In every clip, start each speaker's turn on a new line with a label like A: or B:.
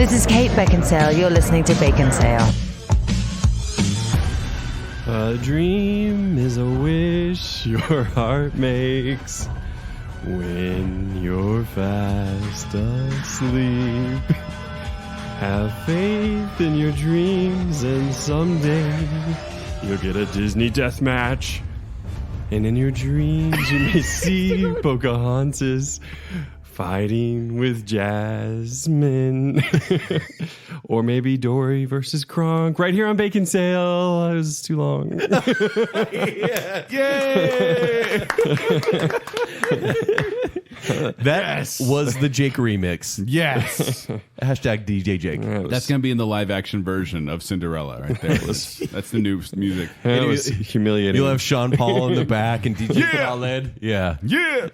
A: This is Kate Baconsale. You're listening to Baconsale.
B: A dream is a wish your heart makes when you're fast asleep. Have faith in your dreams and someday you'll get a Disney death match. And in your dreams you may see Pocahontas fighting with Jasmine. Or maybe Dory versus Kronk right here on Baconsale. It was too long.
C: Yay! That was the Jake remix.
D: Yes.
C: Hashtag DJ Jake.
D: That's going to be in the live action version of Cinderella right there. That's the new music.
B: That was humiliating.
C: You'll have Sean Paul in the back and DJ Khaled. Yeah.
D: Yeah.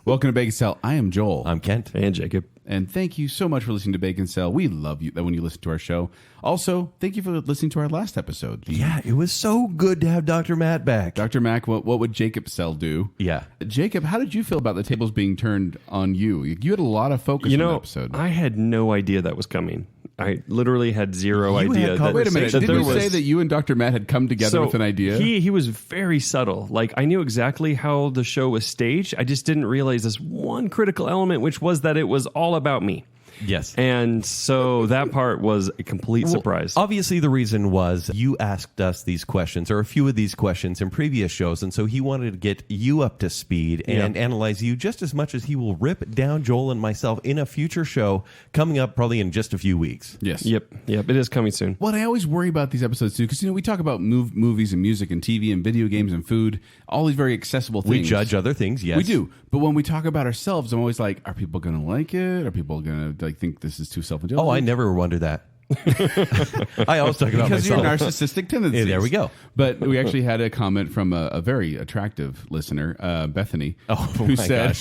D: Welcome to Baconsale. I am Joel.
C: I'm Kent.
B: And Jacob.
D: And thank you so much for listening to Baconsale. We love you when you listen to our show. Also, thank you for listening to our last episode.
C: Yeah, it was so good to have Dr. Matt back.
D: Dr. Mac, what would Jacob Sell do?
C: Yeah.
D: Jacob, how did you feel about the tables being turned on you? You had a lot of focus in the episode.
B: I had no idea that was coming. I literally had zero
C: You
B: idea.
C: had
D: Wait a minute. Didn't you say that you and Dr. Matt had come together with an idea?
B: He was very subtle. Like, I knew exactly how the show was staged. I just didn't realize this one critical element, which was that it was all about me.
C: Yes.
B: And so that part was a complete surprise.
C: Obviously, the reason was you asked us these questions, or a few of these questions in previous shows, and so he wanted to get you up to speed and analyze you just as much as he will rip down Joel and myself in a future show coming up probably in just a few weeks.
D: Yes.
B: Yep. It is coming soon.
D: Well, I always worry about these episodes, too, because, we talk about movies and music and TV and video games and food, all these very accessible things.
C: We judge other things, yes.
D: We do. But when we talk about ourselves, I'm always like, are people going to like it? Are people going to think this is too self-indulgent?
C: Oh, I never wonder that. I always talk about
D: because
C: myself.
D: your narcissistic tendencies.
C: Hey, there we go.
D: But we actually had a comment from a very attractive listener, Bethany, who said,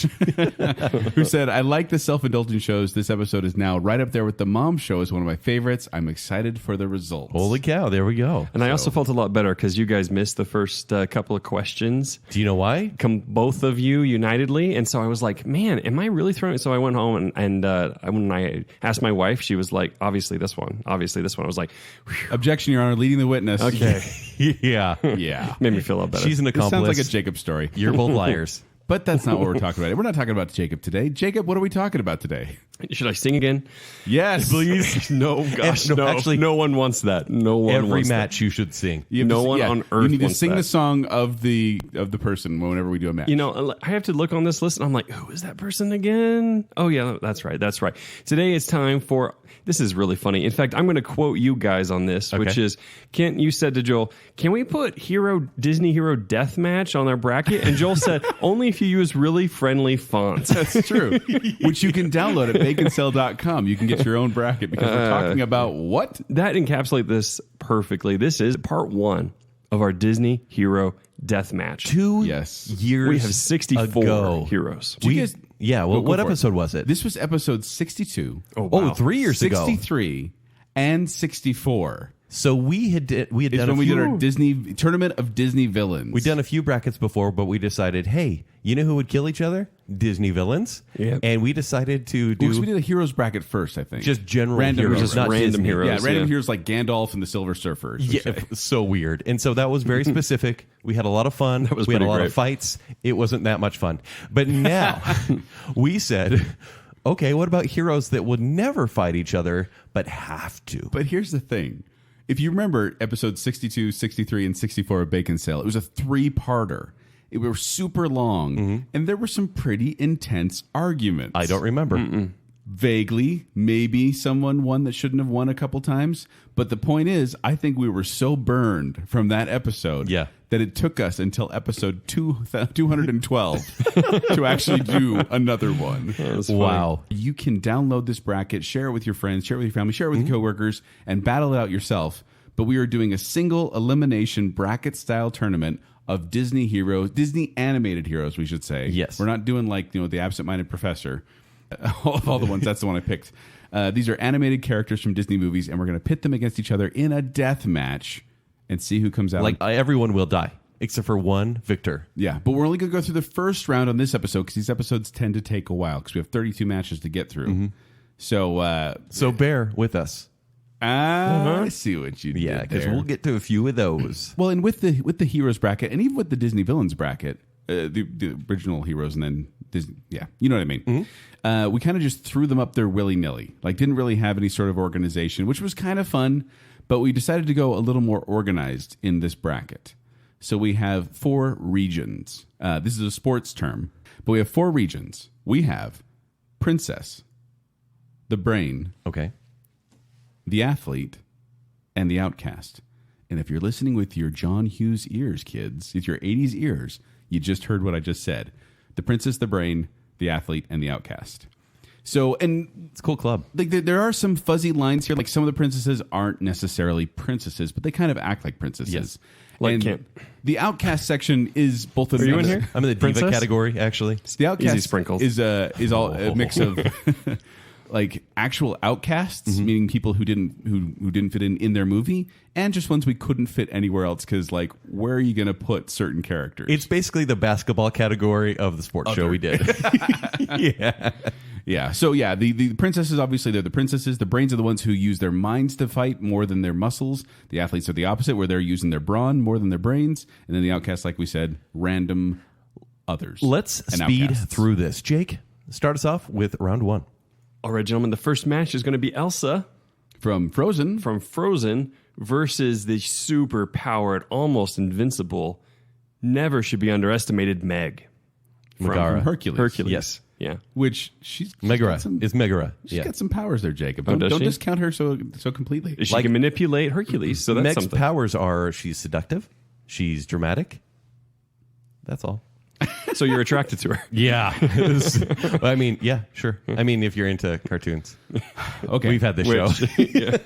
D: I like the self-indulgent shows. This episode is now right up there with the Mom Show as one of my favorites. I'm excited for the results.
C: Holy cow, there we go.
B: And I also felt a lot better because you guys missed the first couple of questions.
C: Do you know why?
B: Both of you unitedly. And so I was like, man, am I really throwing it? So I went home and when I asked my wife, she was like, obviously this one. I was like, whew.
D: Objection, Your Honor, leading the witness.
B: Okay.
C: Yeah.
D: Made
B: me feel a lot better.
C: She's an accomplice.
D: This sounds like a Jacob story.
C: You're both liars.
D: But that's not what we're talking about. We're not talking about Jacob today. Jacob, what are we talking about today?
B: Should I sing again?
D: Yes.
B: Please. No, gosh, no.
C: Actually,
B: no one wants that. No one
C: every
B: wants
C: match you should sing.
B: No one on earth
D: You need to
B: wants
D: sing
B: that.
D: the song of the person whenever we do a match.
B: I have to look on this list and I'm like, who is that person again? Oh, yeah, that's right. Today it's time for, this is really funny. In fact, I'm going to quote you guys on this, which is, Kent, you said to Joel, can we put Disney Hero Deathmatch on our bracket? And Joel said, only if you use really friendly fonts.
D: That's true. Which you can download at baconsale.com. You can get your own bracket because we're talking about what?
B: That encapsulates this perfectly. This is part one of our Disney Hero Deathmatch.
C: 2
D: Yes.
C: years
B: We have 64
C: ago.
B: heroes.
C: What episode was it?
D: This was episode 62.
B: Oh, wow.
C: 3 years ago.
D: 63 and 64.
C: So we had done
D: when we did our Disney tournament of Disney villains.
C: We'd done a few brackets before, but we decided, hey, you know who would kill each other? Disney villains.
B: Yep.
C: And we decided to do
D: we did a heroes bracket first, I think.
C: just general
D: random
C: heroes,
D: heroes.
C: not
B: Random
C: Disney.
B: heroes.
D: Yeah, random heroes like Gandalf and the Silver Surfer.
C: Yeah, so weird. And so that was very specific. We had a lot of fun.
B: was
C: We had a
B: pretty
C: lot
B: great.
C: of fights. It wasn't that much fun. But now we said, okay, what about heroes that would never fight each other but have to?
D: But here's the thing. If you remember episodes 62, 63, and 64 of Baconsale, it was a 3-parter. It was super long, and there were some pretty intense arguments.
C: I don't remember.
D: Vaguely, maybe someone won that shouldn't have won a couple times. But the point is, I think we were so burned from that episode that it took us until episode 212 to actually do another one.
C: Wow.
D: You can download this bracket, share it with your friends, share it with your family, share it with your coworkers, and battle it out yourself. But we are doing a single elimination bracket-style tournament of Disney heroes, Disney animated heroes, we should say.
C: Yes.
D: We're not doing like, the absent-minded professor. All the ones, that's the one I picked. These are animated characters from Disney movies, and we're going to pit them against each other in a death match and see who comes out.
C: Like everyone will die, except for one victor.
D: Yeah, but we're only going to go through the first round on this episode because these episodes tend to take a while because we have 32 matches to get through. So
C: bear with us.
D: I see what you did
C: Yeah, because
D: there.
C: we'll get to a few of those.
D: Well, and with the heroes bracket, and even with the Disney villains bracket, the original heroes, and then Disney, you know what I mean.
C: Mm-hmm.
D: We kind of just threw them up there willy nilly, like didn't really have any sort of organization, which was kind of fun. But we decided to go a little more organized in this bracket. So we have 4 regions. This is a sports term, but we have 4 regions. We have princess, the brain,
C: Okay.
D: the athlete, and the outcast. And if you're listening with your John Hughes ears, kids, with your 80s ears, you just heard what I just said. The princess, the brain, the athlete, and the outcast. So, and
C: It's a cool club.
D: like there are some fuzzy lines here. Like some of the princesses aren't necessarily princesses, but they kind of act like princesses.
C: Yes.
B: Like
D: and
B: Camp.
D: the outcast section is both of
B: Are you in
D: them.
B: here?
C: I'm in the diva
B: Princess?
C: category, actually.
D: The outcast
B: Easy sprinkles.
D: is all a mix of like actual outcasts, meaning people who didn't fit in their movie, and just ones we couldn't fit anywhere else because like where are you going to put certain characters?
C: It's basically the basketball category of the sports show we did. Yeah.
D: Yeah. So yeah, the princesses, obviously they're the princesses. The brains are the ones who use their minds to fight more than their muscles. The athletes are the opposite, where they're using their brawn more than their brains. And then the outcasts, like we said, random others.
C: Let's
D: and
C: speed
D: outcasts.
C: through this. Jake, start us off with round 1.
B: All right, gentlemen, the first match is going to be Elsa
D: From Frozen.
B: from Frozen versus the super powered, almost invincible, never should be underestimated Meg.
C: Megara.
D: Hercules.
B: Hercules.
C: Yes.
B: Yeah.
D: Which she's
C: Megara.
D: got some,
C: Is Megara.
D: she's
C: Yeah.
D: got some powers there, Jacob.
B: does
D: Don't
B: she?
D: discount her so completely.
B: She
C: Like-
B: can manipulate Hercules, so that's
C: Meg's
B: something.
C: powers are she's seductive, she's dramatic. That's all.
B: So you're attracted to her.
C: Yeah. I mean, yeah, sure. I mean, if you're into cartoons.
D: Okay.
C: We've had this show.
B: Yeah.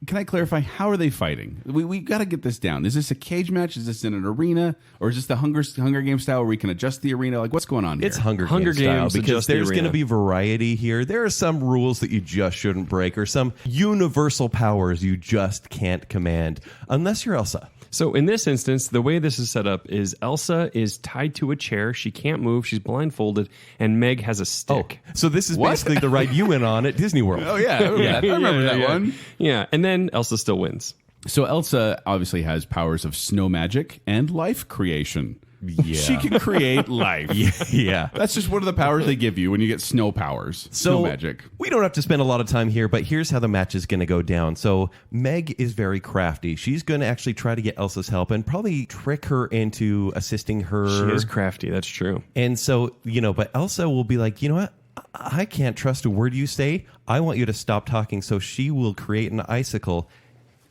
D: Can I clarify, how are they fighting? We got to get this down. Is this a cage match? Is this in an arena? Or is this the Hunger Games style where we can adjust the arena? Like, what's going on here?
C: It's Hunger
B: Hunger
C: Games style
B: Games,
C: because
B: adjust the
C: there's going to
B: arena.
C: be variety here. There are some rules that you just shouldn't break or some universal powers you just can't command unless you're Elsa.
B: So in this instance, the way this is set up is Elsa is tied to a chair. She can't move. She's blindfolded. And Meg has a stick.
C: So this is basically the ride you went on at Disney World.
D: Oh, yeah. I remember that one.
B: Yeah. And then Elsa still wins.
D: So Elsa obviously has powers of snow magic and life creation.
C: Yeah.
D: She can create life.
C: Yeah.
D: That's just one of the powers they give you when you get snow powers. Snow magic.
C: We don't have to spend a lot of time here, but here's how the match is going to go down. So Meg is very crafty. She's going to actually try to get Elsa's help and probably trick her into assisting her.
B: She is crafty. That's true.
C: And so, but Elsa will be like, you know what? I can't trust a word you say. I want you to stop talking. So she will create an icicle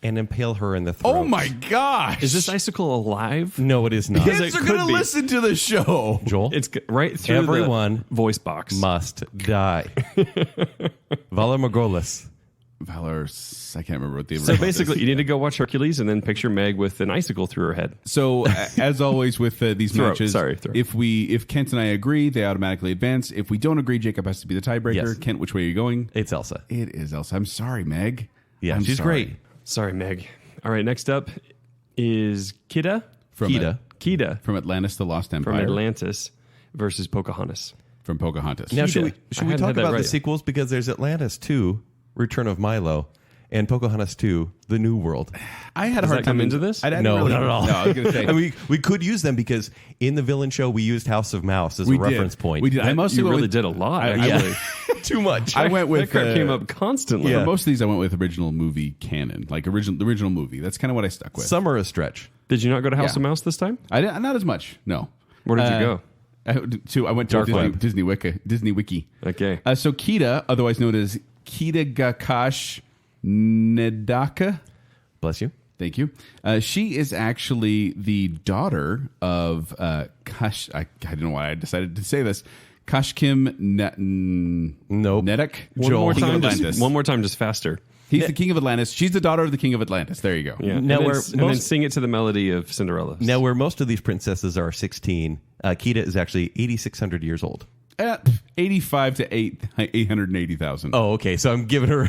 C: and impale her in the throat.
D: Oh, my gosh.
B: Is this icicle alive?
C: No, it is not.
B: Because
D: Kids
B: it
D: are
B: could
D: going to
B: be.
D: listen to the show.
C: Joel,
B: It's right through
C: everyone
B: the voice box.
C: must die. Vala Morghulis.
D: Valor, I can't remember what the
B: So basically, you need to go watch Hercules and then picture Meg with an icicle through her head.
D: So as always with these
B: Throat.
D: matches,
B: Sorry, throat.
D: if Kent and I agree, they automatically advance. If we don't agree, Jacob has to be the tiebreaker.
C: Yes.
D: Kent, which way are you going?
C: It's Elsa.
D: It is Elsa. I'm sorry, Meg.
C: Yeah,
D: I'm
C: she's
D: sorry.
C: great.
B: Sorry, Meg. All right, next up is Kida
D: From
B: Kida
D: from Atlantis, the Lost Empire.
B: from Atlantis versus Pocahontas.
D: From Pocahontas.
C: Now,
B: Kida.
C: should
B: I
C: we
B: hadn't
C: talk
B: had that
C: about the
B: right.
C: sequels? Because there's Atlantis 2, Return of Milo, and Pocahontas 2, The New World.
D: I had a
B: Does
D: hard
B: that
D: time
B: come into this?
D: I didn't
C: No,
D: really-
C: not at all.
D: No, I was going to say.
C: And we could use them because in the villain show, we used House of Mouse as a
D: we did.
C: reference point.
D: We did. I mostly
B: You
D: went
B: really
D: with,
B: did a lot.
D: I
B: actually.
D: went-
C: Too much.
D: I went with
B: that card came up constantly.
C: Yeah.
D: For most of these, I went with original movie canon, like the original movie. That's kind of what I stuck with.
C: Some are a stretch.
B: Did you not go to House
D: Yeah.
B: of Mouse this time?
D: I didn't, not as much. No.
B: Where did you go?
D: I went to
B: Dark Web.
D: Disney Wiki.
B: Okay.
D: So Kida, otherwise known as Kitagakash Nedaka.
C: Bless you.
D: Thank you. She is actually the daughter of Kash. I don't know why I decided to say this. Kashkim
C: Nope.
D: Nedek.
B: One more
D: King of
B: time,
D: Atlantis.
B: just faster.
D: He's the king of Atlantis. She's the daughter of the king of Atlantis. There you go.
B: Yeah.
C: Now
B: and,
C: we're
B: then, and then
C: most-
B: sing it to the melody of Cinderella.
C: Now, where most of these princesses are 16, Kida is actually 8,600 years old.
D: 85 to 880,000.
C: Oh, okay. So I'm giving her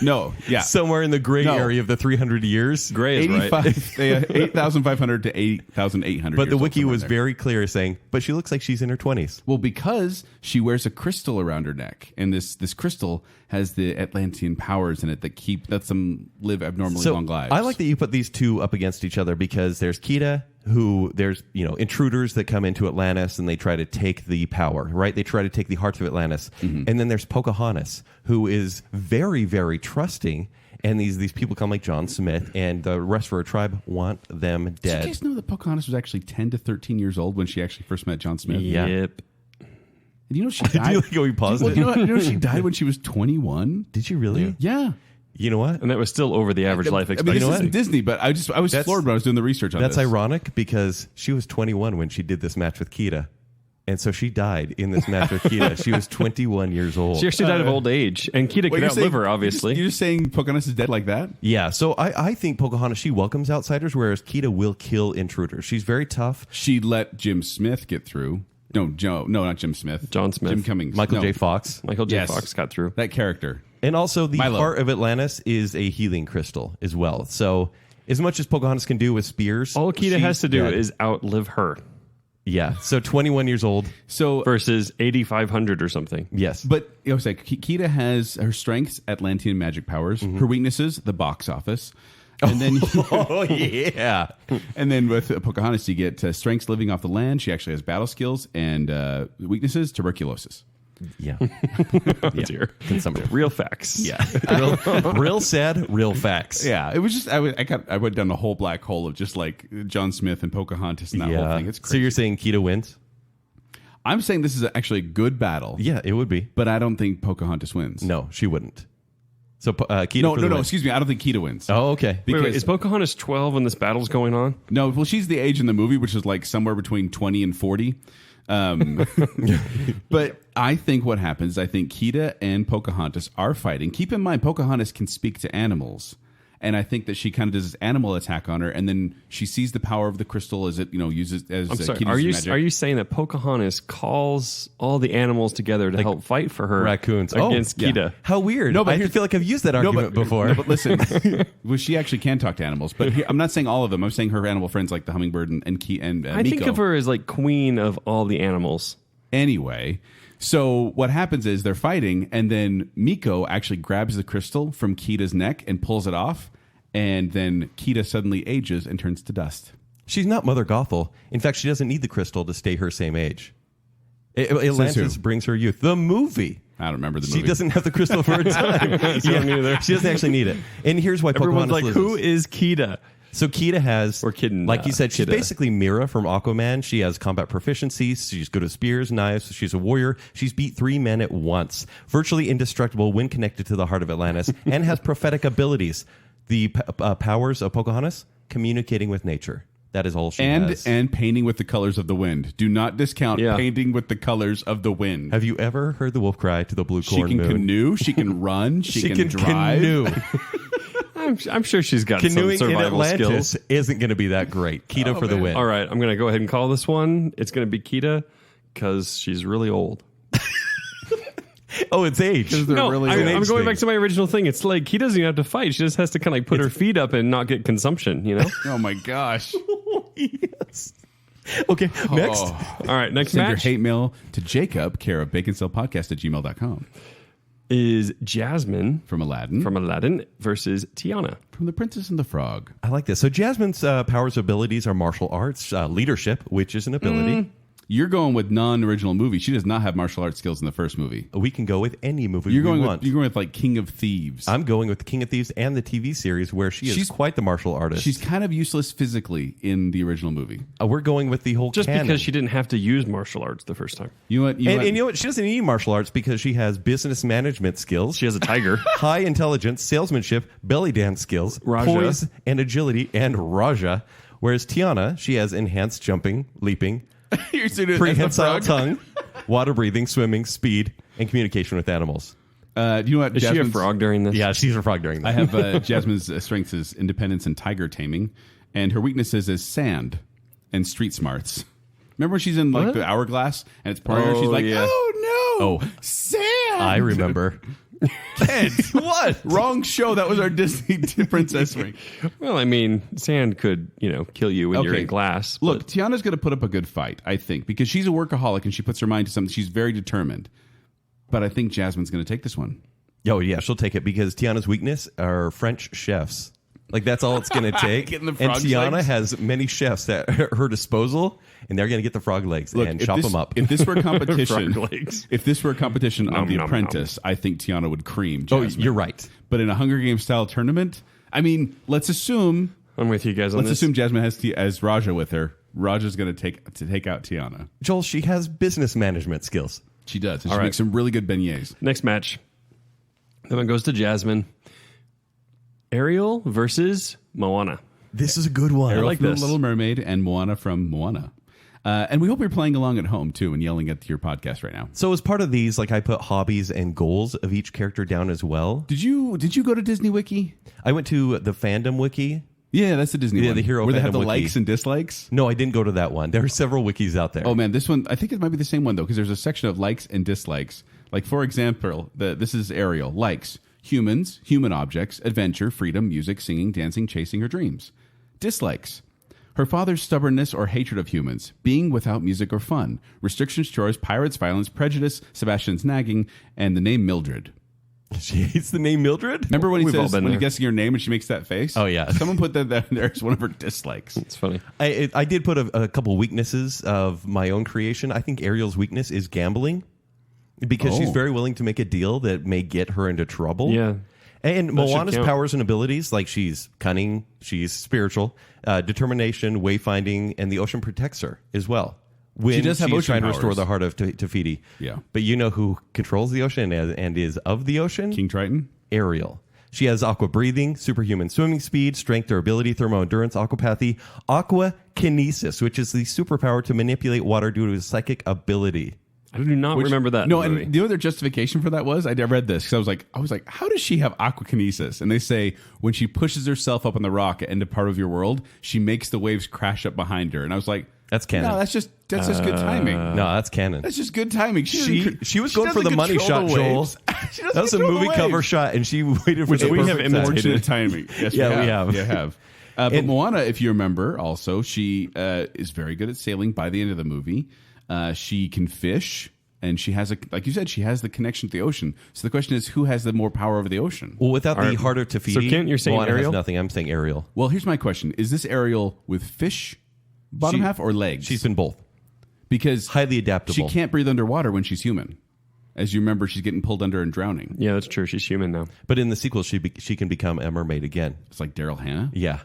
C: somewhere in the gray area of the 300 years.
B: Gray is
D: 85, right. 8,500 to 8,800.
C: But the wiki was very clear saying, but she looks like she's in her 20s.
D: Well, because she wears a crystal around her neck, and this crystal has the Atlantean powers in it that lets them live abnormally long lives.
C: I like that you put these two up against each other because there's Kida, who there's intruders that come into Atlantis and they try to take the power, right? They try to take the hearts of Atlantis. Mm-hmm. And then there's Pocahontas, who is very, very trusting. And these people come like John Smith, and the rest of her tribe want them dead.
D: Did you guys know that Pocahontas was actually 10 to 13 years old when she actually first met John Smith?
C: Yeah.
B: Yep.
D: And you know she died. You know she died when she was 21.
C: Did she really?
D: Yeah.
C: You know what?
B: And that was still over the average life expectancy.
D: This isn't Disney, but I was floored when I was doing the research on this.
C: That's ironic because she was 21 when she did this match with Kida. And so she died in this match with Kida. She was 21 years old.
B: She actually died of old age. And Kida could outlive her, obviously.
D: You're just saying Pocahontas is dead like that?
C: Yeah. So I think Pocahontas, she welcomes outsiders, whereas Kida will kill intruders. She's very tough.
D: She let Jim Smith get through. No, not Jim Smith.
B: John Smith.
D: Jim Cummings.
C: Michael J. Fox.
B: Michael J. Fox got through.
D: That character.
C: And also the
D: Milo.
C: heart of Atlantis is a healing crystal as well. So as much as Pocahontas can do with spears,
B: all Kida has to do is outlive her.
C: Yeah. So 21 years old.
D: So
B: versus 8,500 or something.
C: Yes.
D: But I was like, Kida has her strengths, Atlantean magic powers. Mm-hmm. Her weaknesses, the box office. And then,
C: yeah.
D: And then with Pocahontas, you get strengths living off the land. She actually has battle skills, and weaknesses, tuberculosis.
C: Yeah.
B: Dear. Consumption. Real facts.
C: Yeah. real sad, real facts.
D: Yeah. It was just, I went down the whole black hole of just like John Smith and Pocahontas and that whole thing. It's crazy.
C: So you're saying Kida wins?
D: I'm saying this is actually a good battle.
C: Yeah, it would be.
D: But I don't think Pocahontas wins.
C: No, she wouldn't. So Kida
D: No, excuse me. I don't think Kida wins.
C: Oh, okay.
B: Wait, is Pocahontas 12 when this battle's going on?
D: No, well, she's the age in the movie, which is like somewhere between 20 and 40. But I think what happens, I think Kida and Pocahontas are fighting. Keep in mind, Pocahontas can speak to animals. And I think that she kind of does this animal attack on her, and then she sees the power of the crystal as it, uses as.
B: I'm sorry.
D: Kida's
B: Are you saying that Pocahontas calls all the animals together to help fight for her
C: raccoons
B: against Kida?
C: Yeah. How weird! No, but I feel like I've used that argument before.
D: No, but listen, well, she actually can talk to animals. But I'm not saying all of them. I'm saying her animal friends like the hummingbird and
B: I think of her as like queen of all the animals.
D: Anyway. So what happens is they're fighting, and then Miko actually grabs the crystal from Kida's neck and pulls it off, and then Kida suddenly ages and turns to dust.
C: She's not Mother Gothel. In fact, she doesn't need the crystal to stay her same age. Atlantis brings her youth. The movie.
D: I don't remember the movie.
C: She doesn't have the crystal for her time. She doesn't actually need it. And here's why
B: Everyone's
C: Pocahontas
B: like, who is Kida?
C: So Kida has,
B: or Kidden,
C: like you said, she's
B: Kida.
C: basically Mira from Aquaman. She has combat proficiency. She's good at spears, knives. She's a warrior. She's beat 3 men at once. Virtually indestructible when connected to the heart of Atlantis, and has prophetic abilities. The powers of Pocahontas, communicating with nature. That is all she has.
D: And painting with the colors of the wind. Do not discount painting with the colors of the wind.
C: Have you ever heard the wolf cry to the blue corn moon?
D: She can canoe. She can run. She can drive.
C: Canoe.
B: I'm sure she's got
C: Canoeing
B: some survival
C: in Atlantis
B: skills.
C: Isn't going to be that great. Kida for the win.
B: All right, I'm going to go ahead and call this one. It's going to be Kida because she's really old.
C: Oh, it's age.
B: No, I'm going back to my original thing. It's like Kida doesn't even have to fight. She just has to kind of like put her feet up and not get consumption, you know?
D: Oh, my gosh.
C: Yes. Okay, next.
B: All right, next
D: Send
B: match.
D: your hate mail to Jacob, care of baconsalepodcast@gmail.com.
B: Is Jasmine
D: from Aladdin
B: versus Tiana
D: from The Princess and the Frog.
C: I like this. So Jasmine's powers abilities are martial arts, leadership, which is an ability.
D: You're going with non-original movie. She does not have martial arts skills in the first movie.
C: We can go with any movie
D: you're
C: we
D: going
C: want.
D: You're going with like King of Thieves.
C: I'm going with King of Thieves and the TV series where she's quite the martial artist.
D: She's kind of useless physically in the original movie.
C: We're going with the whole
B: just
C: canon.
B: because she didn't have to use martial arts the first time.
C: You know what? And you know what? She doesn't need martial arts because she has business management skills.
B: She has a tiger.
C: High intelligence, salesmanship, belly dance skills,
B: Raja.
C: poise and agility, and Raja. Whereas Tiana, she has enhanced jumping, leaping, prehensile tongue, water breathing, swimming, speed, and communication with animals.
D: Do you know what?
B: Is she a frog during this?
C: Yeah, she's a frog during this.
D: I have Jasmine's strengths is independence and tiger taming, and her weaknesses is sand and street smarts. Remember when she's in like the hourglass and it's pouring her? She's like, "Oh Oh, Sand.
C: I remember.
D: Ed,
C: What?
D: Wrong show. That was our Disney princess ring.
B: Well, I mean, sand could, kill you when you're in glass.
D: Look, Tiana's going to put up a good fight, I think, because she's a workaholic and she puts her mind to something. She's very determined. But I think Jasmine's going to take this one.
C: Oh, yeah, she'll take it because Tiana's weakness are French chefs. Like, that's all it's going to take.
D: Getting the
C: And
D: frog's
C: Tiana
D: legs?
C: has many chefs at her disposal, and they're going to get the frog legs and chop them up.
D: If this were a competition,
B: Frog legs.
D: if this were a competition on The
B: nom,
D: Apprentice, I think Tiana would cream
C: Oh,
D: Jasmine.
C: you're right.
D: But in a Hunger Games style tournament, I mean, let's assume
B: I'm with you guys on
D: let's
B: this.
D: assume Jasmine has Raja with her. Raja's going to take out Tiana.
C: Joel, she has business management skills.
D: She does. And
B: All
D: she
B: right.
D: makes some really good beignets.
B: Next match. That one goes to Jasmine. Ariel versus Moana.
C: This is a good one.
D: Ariel
B: like
D: from
B: this.
D: The Little Mermaid and Moana from Moana. And we hope you're playing along at home, too, and yelling at your podcast right now.
C: So as part of these, like I put hobbies and goals of each character down as well.
D: Did you go to Disney Wiki?
C: I went to the fandom wiki.
D: Yeah, that's the Disney
C: Yeah,
D: one.
C: the hero
D: where they have
C: fandom
D: the
C: wiki.
D: likes and dislikes.
C: No, I didn't go to that one. There are several wikis out there.
D: Oh man, this one I think it might be the same one though, because there's a section of likes and dislikes. Like for example, this is Ariel. Likes: humans, human objects, adventure, freedom, music, singing, dancing, chasing her dreams. Dislikes: her father's stubbornness or hatred of humans, being without music or fun, restrictions, chores, pirates, violence, prejudice, Sebastian's nagging, and the name Mildred.
C: She hates the name Mildred?
D: Remember when he
B: We've all
D: says
B: been
D: when
B: there.
D: you're guessing your name and she makes that face?
C: Oh, yeah.
D: Someone put that there as one of her dislikes.
B: It's funny.
C: I did put a couple weaknesses of my own creation. I think Ariel's weakness is gambling because she's very willing to make a deal that may get her into trouble.
B: Yeah.
C: And
B: That should
C: Moana's
B: count.
C: powers and abilities, like she's cunning, she's spiritual, determination, wayfinding, and the ocean protects her as well. When
D: She does have
C: she's
D: ocean
C: trying to restore
D: powers.
C: the heart of Tafiti.
D: Yeah.
C: But you know who controls the ocean and is of the ocean?
D: King Triton?
C: Ariel. She has aqua breathing, superhuman swimming speed, strength, durability, thermo endurance, aquapathy, aqua kinesis, which is the superpower to manipulate water due to his psychic ability.
B: I do not remember that.
D: No,
B: in the
D: and
B: movie.
D: the other justification for that was I read this because I was like, how does she have aquakinesis? And they say when she pushes herself up on the rock at end of part of your world, she makes the waves crash up behind her. And I was like,
C: That's canon.
D: no, that's just good timing.
C: No, that's canon.
D: That's just good timing.
C: She was going for
D: doesn't
C: the money
D: control
C: shot,
D: the
C: Joel.
D: waves. She doesn't
C: That was a
D: control the
C: movie cover
D: waves.
C: shot, and she waited for
D: Which
C: the
D: we have
C: perfect timing.
D: unfortunate timing. Yes,
C: Yeah, we have.
D: You have. But Moana, if you remember, also she is very good at sailing. By the end of the movie, she can fish, and she has like you said, she has the connection to the ocean. So the question is, who has the more power over the ocean?
C: Well, without the
B: right.
C: heart of Tafiti,
B: So Kent, you're saying
C: Moana has
B: Ariel?
C: nothing. I'm saying Ariel.
D: Well, here's my question: is this Ariel with fish bottom half or legs?
C: She's been both.
D: because
C: Highly adaptable.
D: she can't breathe underwater when she's human. As you remember, she's getting pulled under and drowning.
B: Yeah, that's true. She's human now.
C: But in the sequel, she can become a mermaid again.
D: It's like Daryl Hannah.
C: Yeah.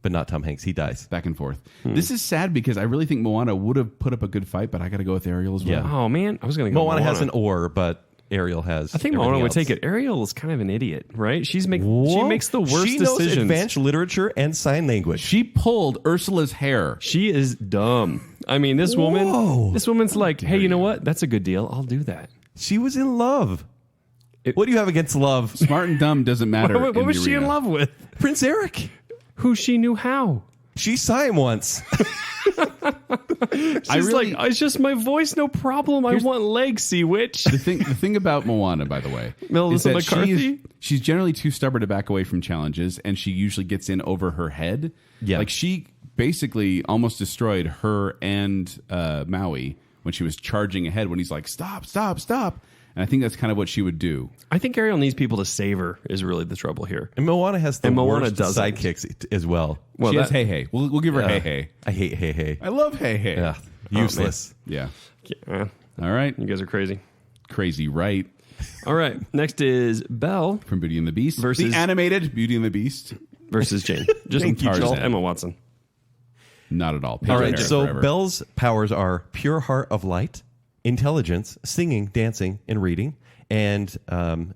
C: But not Tom Hanks. He dies.
D: Back and forth. This is sad because I really think Moana would have put up a good fight, but I got to go with Ariel as well.
C: Yeah.
B: Oh, man. I was going to go
C: Moana has an oar, but Ariel has.
B: I think Moana would take it. Ariel is kind of an idiot, right? She makes the worst
C: She knows
B: decisions.
C: advanced literature and sign language.
D: She pulled Ursula's hair.
B: She is dumb. I mean, this woman's like, hey, you know what? That's a good deal. I'll do that.
C: She was in love. What do you have against love?
D: Smart and dumb doesn't matter.
B: What
D: in
B: was
D: the
B: she in
D: arena.
B: love with?
C: Prince Eric.
B: Who she knew how.
C: She saw him once.
B: She's like, it's just my voice, no problem. I want legs, sea witch.
D: The thing about Moana, by the way,
B: Melissa
D: is that
B: McCarthy?
D: she's generally too stubborn to back away from challenges, and she usually gets in over her head.
C: Yeah.
D: Like she basically almost destroyed her and Maui when she was charging ahead when he's like, stop, stop, stop. And I think that's kind of what she would do.
B: I think Ariel needs people to save her is really the trouble here.
C: And Moana has the
B: Moana
C: worst
B: doesn't.
C: sidekicks as well.
B: Well,
D: She has
B: that-
D: Hey Hey. We'll give her Hey Hey.
C: I hate Hey Hey.
D: I love Hey Hey.
C: Yeah, useless.
D: Yeah.
B: Yeah,
D: All right.
B: you guys are crazy.
D: Crazy, right?
B: All right. Next is Belle
D: From Beauty and the Beast.
B: Versus-
D: the animated Beauty and the Beast.
B: versus Jane. Just
D: Thank you, Joel.
B: Emma Watson.
D: Not at all.
C: All right,
D: Paige
C: so
D: forever.
C: Belle's powers are pure heart of light, intelligence, singing, dancing, and reading. And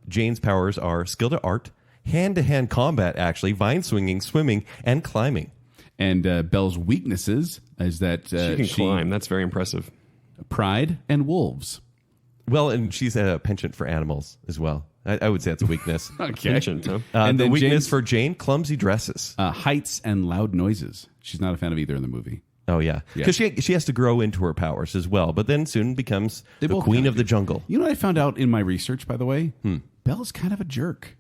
C: Jane's powers are skill to art, hand-to-hand combat, actually, vine swinging, swimming, and climbing.
D: And Belle's weaknesses is that
B: She can climb. That's very impressive.
D: pride and wolves.
C: Well, and she's a penchant for animals as well. I would say that's a weakness.
D: Okay.
B: Penchant, huh?
D: And
C: the
D: then
C: weakness
D: Jane's-
C: for Jane, clumsy dresses.
D: Heights and loud noises. She's not a fan of either in the movie.
C: Oh, yeah. Because she has to grow into her powers as well, but then soon becomes the
D: both
C: queen
D: kinda
C: of the
D: do.
C: jungle.
D: You know what I found out in my research, by the way? Belle's kind of a jerk.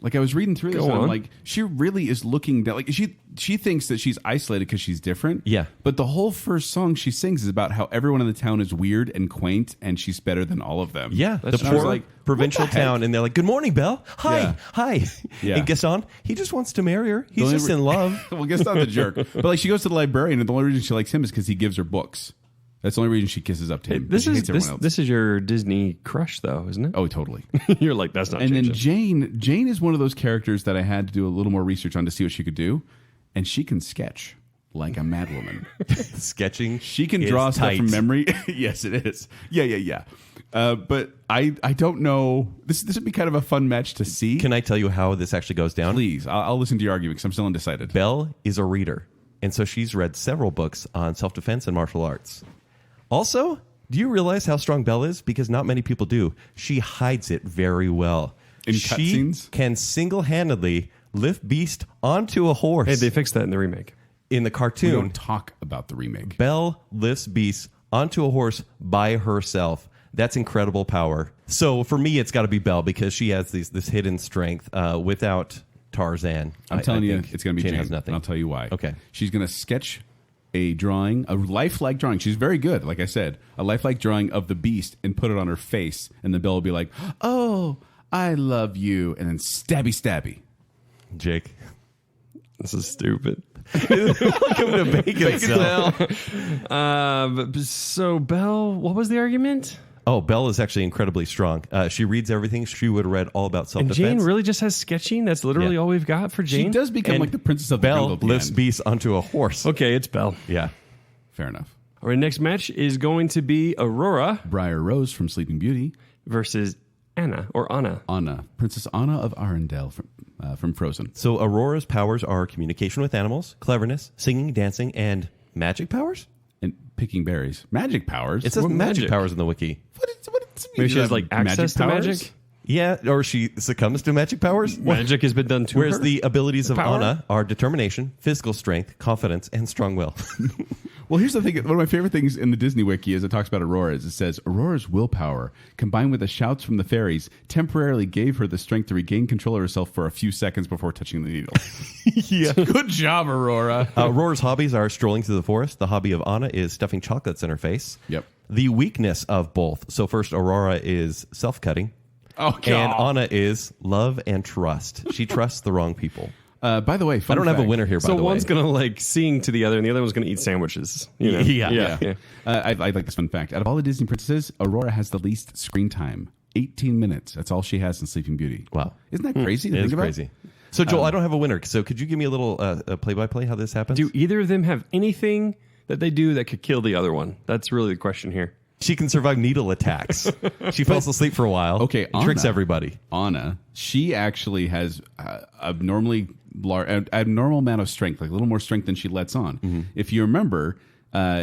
D: Like, I was reading through this, and I'm like, she really is looking down. Like, she thinks that she's isolated because she's different.
C: Yeah.
D: But the whole first song she sings is about how everyone in the town is weird and quaint, and she's better than all of them.
C: Yeah, the
D: true.
C: poor
D: Like,
C: provincial
D: what the heck?
C: town, and they're like, "Good morning, Belle. Hi,
D: Yeah.
C: hi."
D: Yeah.
C: And Gaston, he just wants to marry her. He's
D: The only
C: just in love.
D: Well, Gaston's a jerk. But like, she goes to the librarian, and the only reason she likes him is because he gives her books. That's the only reason she kisses up to him.
E: This
D: She
E: is
D: hates everyone else.
E: this is your Disney crush, though, isn't it?
D: Oh, totally.
E: You're like, that's not.
D: And then
E: changing.
D: Jane is one of those characters that I had to do a little more research on to see what she could do, and she can sketch like a madwoman.
C: Sketching.
D: She can
C: is
D: draw stuff
C: tight.
D: from memory. Yes, it is. Yeah. But I don't know. This would be kind of a fun match to see.
C: Can I tell you how this actually goes down?
D: Please? I'll listen to your argument because I'm still undecided.
C: Belle is a reader, and so she's read several books on self-defense and martial arts. Also, do you realize how strong Belle is? Because not many people do. She hides it very well.
D: In
C: she
D: cutscenes?
C: can single-handedly lift Beast onto a horse.
E: Hey, they fixed that in the remake.
C: In the
D: We
C: cartoon,
D: don't talk about the remake.
C: Belle lifts Beast onto a horse by herself. That's incredible power. So for me, it's got to be Belle because she has this hidden strength without Tarzan.
D: I'm telling you,
C: think
D: it's going to be
C: Jane
D: Jane.
C: has nothing.
D: And I'll tell you why.
C: Okay.
D: She's going to sketch a drawing, a lifelike drawing. She's very good, like I said. A lifelike drawing of the Beast and put it on her face. And then Belle will be like, "Oh, I love you." And then stabby, stabby.
C: Jake.
E: This is stupid.
C: Welcome to Baconsale.
E: So Belle, what was the argument?
C: Oh, Belle is actually incredibly strong. She reads everything. She would have read all about
E: And
C: self-defense.
E: Jane really just has sketching. That's literally
C: Yeah.
E: all we've got for Jane.
D: She does become
C: And
D: like the princess of the
C: Belle
D: jungle at the
C: lifts
D: end.
C: Beast onto a horse.
E: Okay, it's Belle.
C: Yeah.
D: Fair enough.
E: Our next match is going to be Aurora
D: Briar Rose from Sleeping Beauty.
E: versus Anna.
D: Anna. Princess Anna of Arendelle from Frozen.
C: So Aurora's powers are communication with animals, cleverness, singing, dancing, and magic powers?
D: And picking berries. Magic powers?
C: It says
E: What
C: magic
E: magic?
C: powers in the wiki.
D: What does it mean?
E: Maybe she
D: You
E: has
D: have
E: like access to
D: powers?
E: magic.
C: Yeah, or she succumbs to magic powers.
E: Magic has been done to
C: Whereas
E: her.
C: the abilities of
E: Power?
C: Anna are determination, physical strength, confidence, and strong will.
D: Well, here's the thing. One of my favorite things in the Disney Wiki is it talks about Aurora. Is it says Aurora's willpower, combined with the shouts from the fairies, temporarily gave her the strength to regain control of herself for a few seconds before touching the needle.
C: Yeah.
D: Good job, Aurora.
C: Aurora's hobbies are strolling through the forest. The hobby of Anna is stuffing chocolates in her face.
D: Yep.
C: The weakness of both. So first, Aurora is self-cutting.
D: Oh, God.
C: And Anna is love and trust. She trusts the wrong people.
D: By the way,
C: I don't have a winner here, by
E: So
C: the
E: one's
C: way.
E: gonna like sing to the other, and the other one's gonna eat sandwiches. You know?
C: Yeah.
D: I like this fun fact. Out of all the Disney princesses, Aurora has the least screen time. 18 minutes. That's all she has in Sleeping Beauty.
C: Wow.
D: Isn't that crazy to
C: It
D: think
C: is
D: about?
C: crazy. So, Joel, I don't have a winner. So could you give me a little play-by-play how this happens?
E: Do either of them have anything that they do that could kill the other one? That's really the question here.
C: She can survive needle attacks. She falls asleep for a while.
D: Okay,
C: and tricks
D: Anna.
C: everybody.
D: Anna, she actually has abnormal amount of strength, like a little more strength than she lets on.
C: Mm-hmm.
D: If you remember,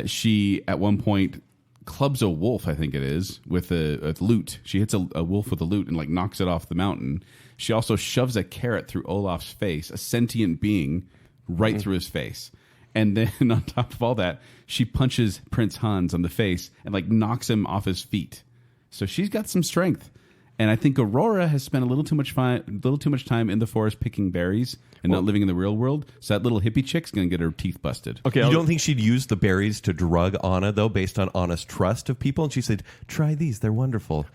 D: she at one point clubs a wolf, I think it is, with a lute. She hits a wolf with a lute and like knocks it off the mountain. She also shoves a carrot through Olaf's face, a sentient being, right through his face. And then on top of all that, she punches Prince Hans on the face and like knocks him off his feet. So she's got some strength. And I think Aurora has spent a little too much time in the forest picking berries and not living in the real world. So that little hippie chick's going to get her teeth busted.
E: Okay,
C: You don't think she'd use the berries to drug Anna, though, based on Anna's trust of people? And she said, try these. They're wonderful.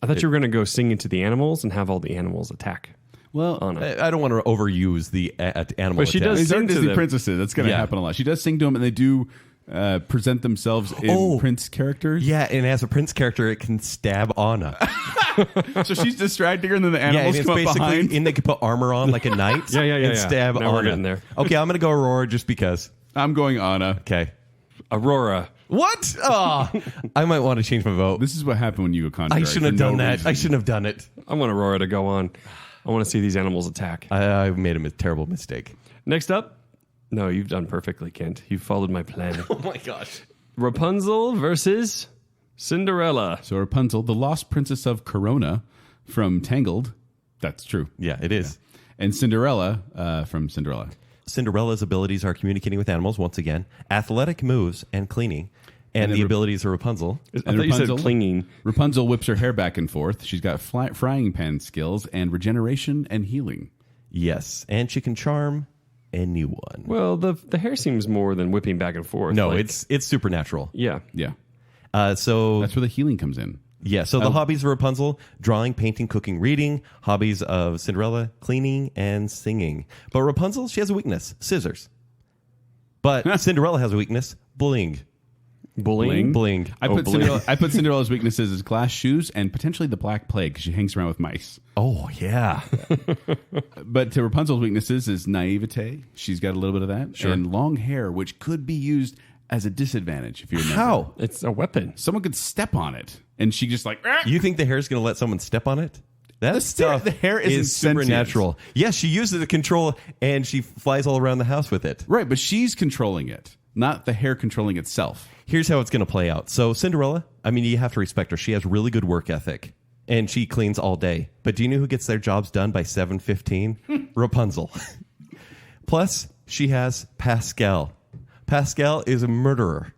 E: I thought you were gonna go sing into the animals and have all the animals attack.
D: Well,
E: Anna.
C: I don't want to overuse the animal
E: But she
C: attack.
E: does
D: these are
E: sing to
D: Disney
E: them.
D: princesses. That's going to
C: Yeah.
D: happen a lot. She does sing to them, and they do present themselves in prince characters.
C: Yeah, and as a prince character, it can stab Anna.
D: So she's distracting her, and then the
C: Yeah, and
D: animals
C: it's
D: come up
C: basically,
D: behind.
C: and they could put armor on like a knight
E: Yeah,
C: and stab
E: Now
C: Anna.
E: we're getting there.
C: Okay, I'm going to go Aurora just because.
D: I'm going Anna.
C: Okay.
E: Aurora.
C: What? Oh, I might want to change my vote.
D: This is what happened when you go contrary.
C: I shouldn't have
D: for no
C: done that.
D: reason.
C: I shouldn't have done it.
E: I want Aurora to go on. I want to see these animals attack.
C: I made a terrible mistake.
E: Next up. No, you've done perfectly, Kent. You followed my plan.
C: Oh my gosh.
E: Rapunzel versus Cinderella.
D: So Rapunzel, the lost princess of Corona from Tangled. That's true.
C: Yeah, it is.
D: And Cinderella from Cinderella.
C: Cinderella's abilities are communicating with animals, once again, athletic moves, and cleaning. And the abilities of Rapunzel.
E: I thought you said clinging.
D: Rapunzel whips her hair back and forth. She's got frying pan skills and regeneration and healing.
C: Yes, and she can charm anyone.
E: Well, the hair seems more than whipping back and forth.
C: No,
E: like,
C: it's supernatural.
E: Yeah.
D: Yeah.
C: So
D: That's where the healing comes in.
C: Yeah, so the hobbies of Rapunzel, drawing, painting, cooking, reading. Hobbies of Cinderella, cleaning and singing. But Rapunzel, she has a weakness, scissors. But Cinderella has a weakness, bling.
E: Bullying?
C: Bling.
D: I put Cinderella's weaknesses as glass shoes and potentially the Black Plague because she hangs around with mice.
C: Oh, yeah.
D: But to Rapunzel's weaknesses is naivete. She's got a little bit of that.
C: Sure.
D: And long hair, which could be used as a disadvantage if you remember.
C: How?
E: It's a weapon.
D: Someone could step on it and she just like...
C: You think the hair's going to let someone step on it? That stuff
D: the hair isn't
C: is supernatural. Yes, she uses the control and she flies all around the house with it.
D: Right, but she's controlling it, not the hair controlling itself.
C: Here's how it's going to play out. So Cinderella, I mean, you have to respect her. She has really good work ethic, and she cleans all day. But do you know who gets their jobs done by 7:15? Rapunzel. Plus, she has Pascal. Pascal is a murderer.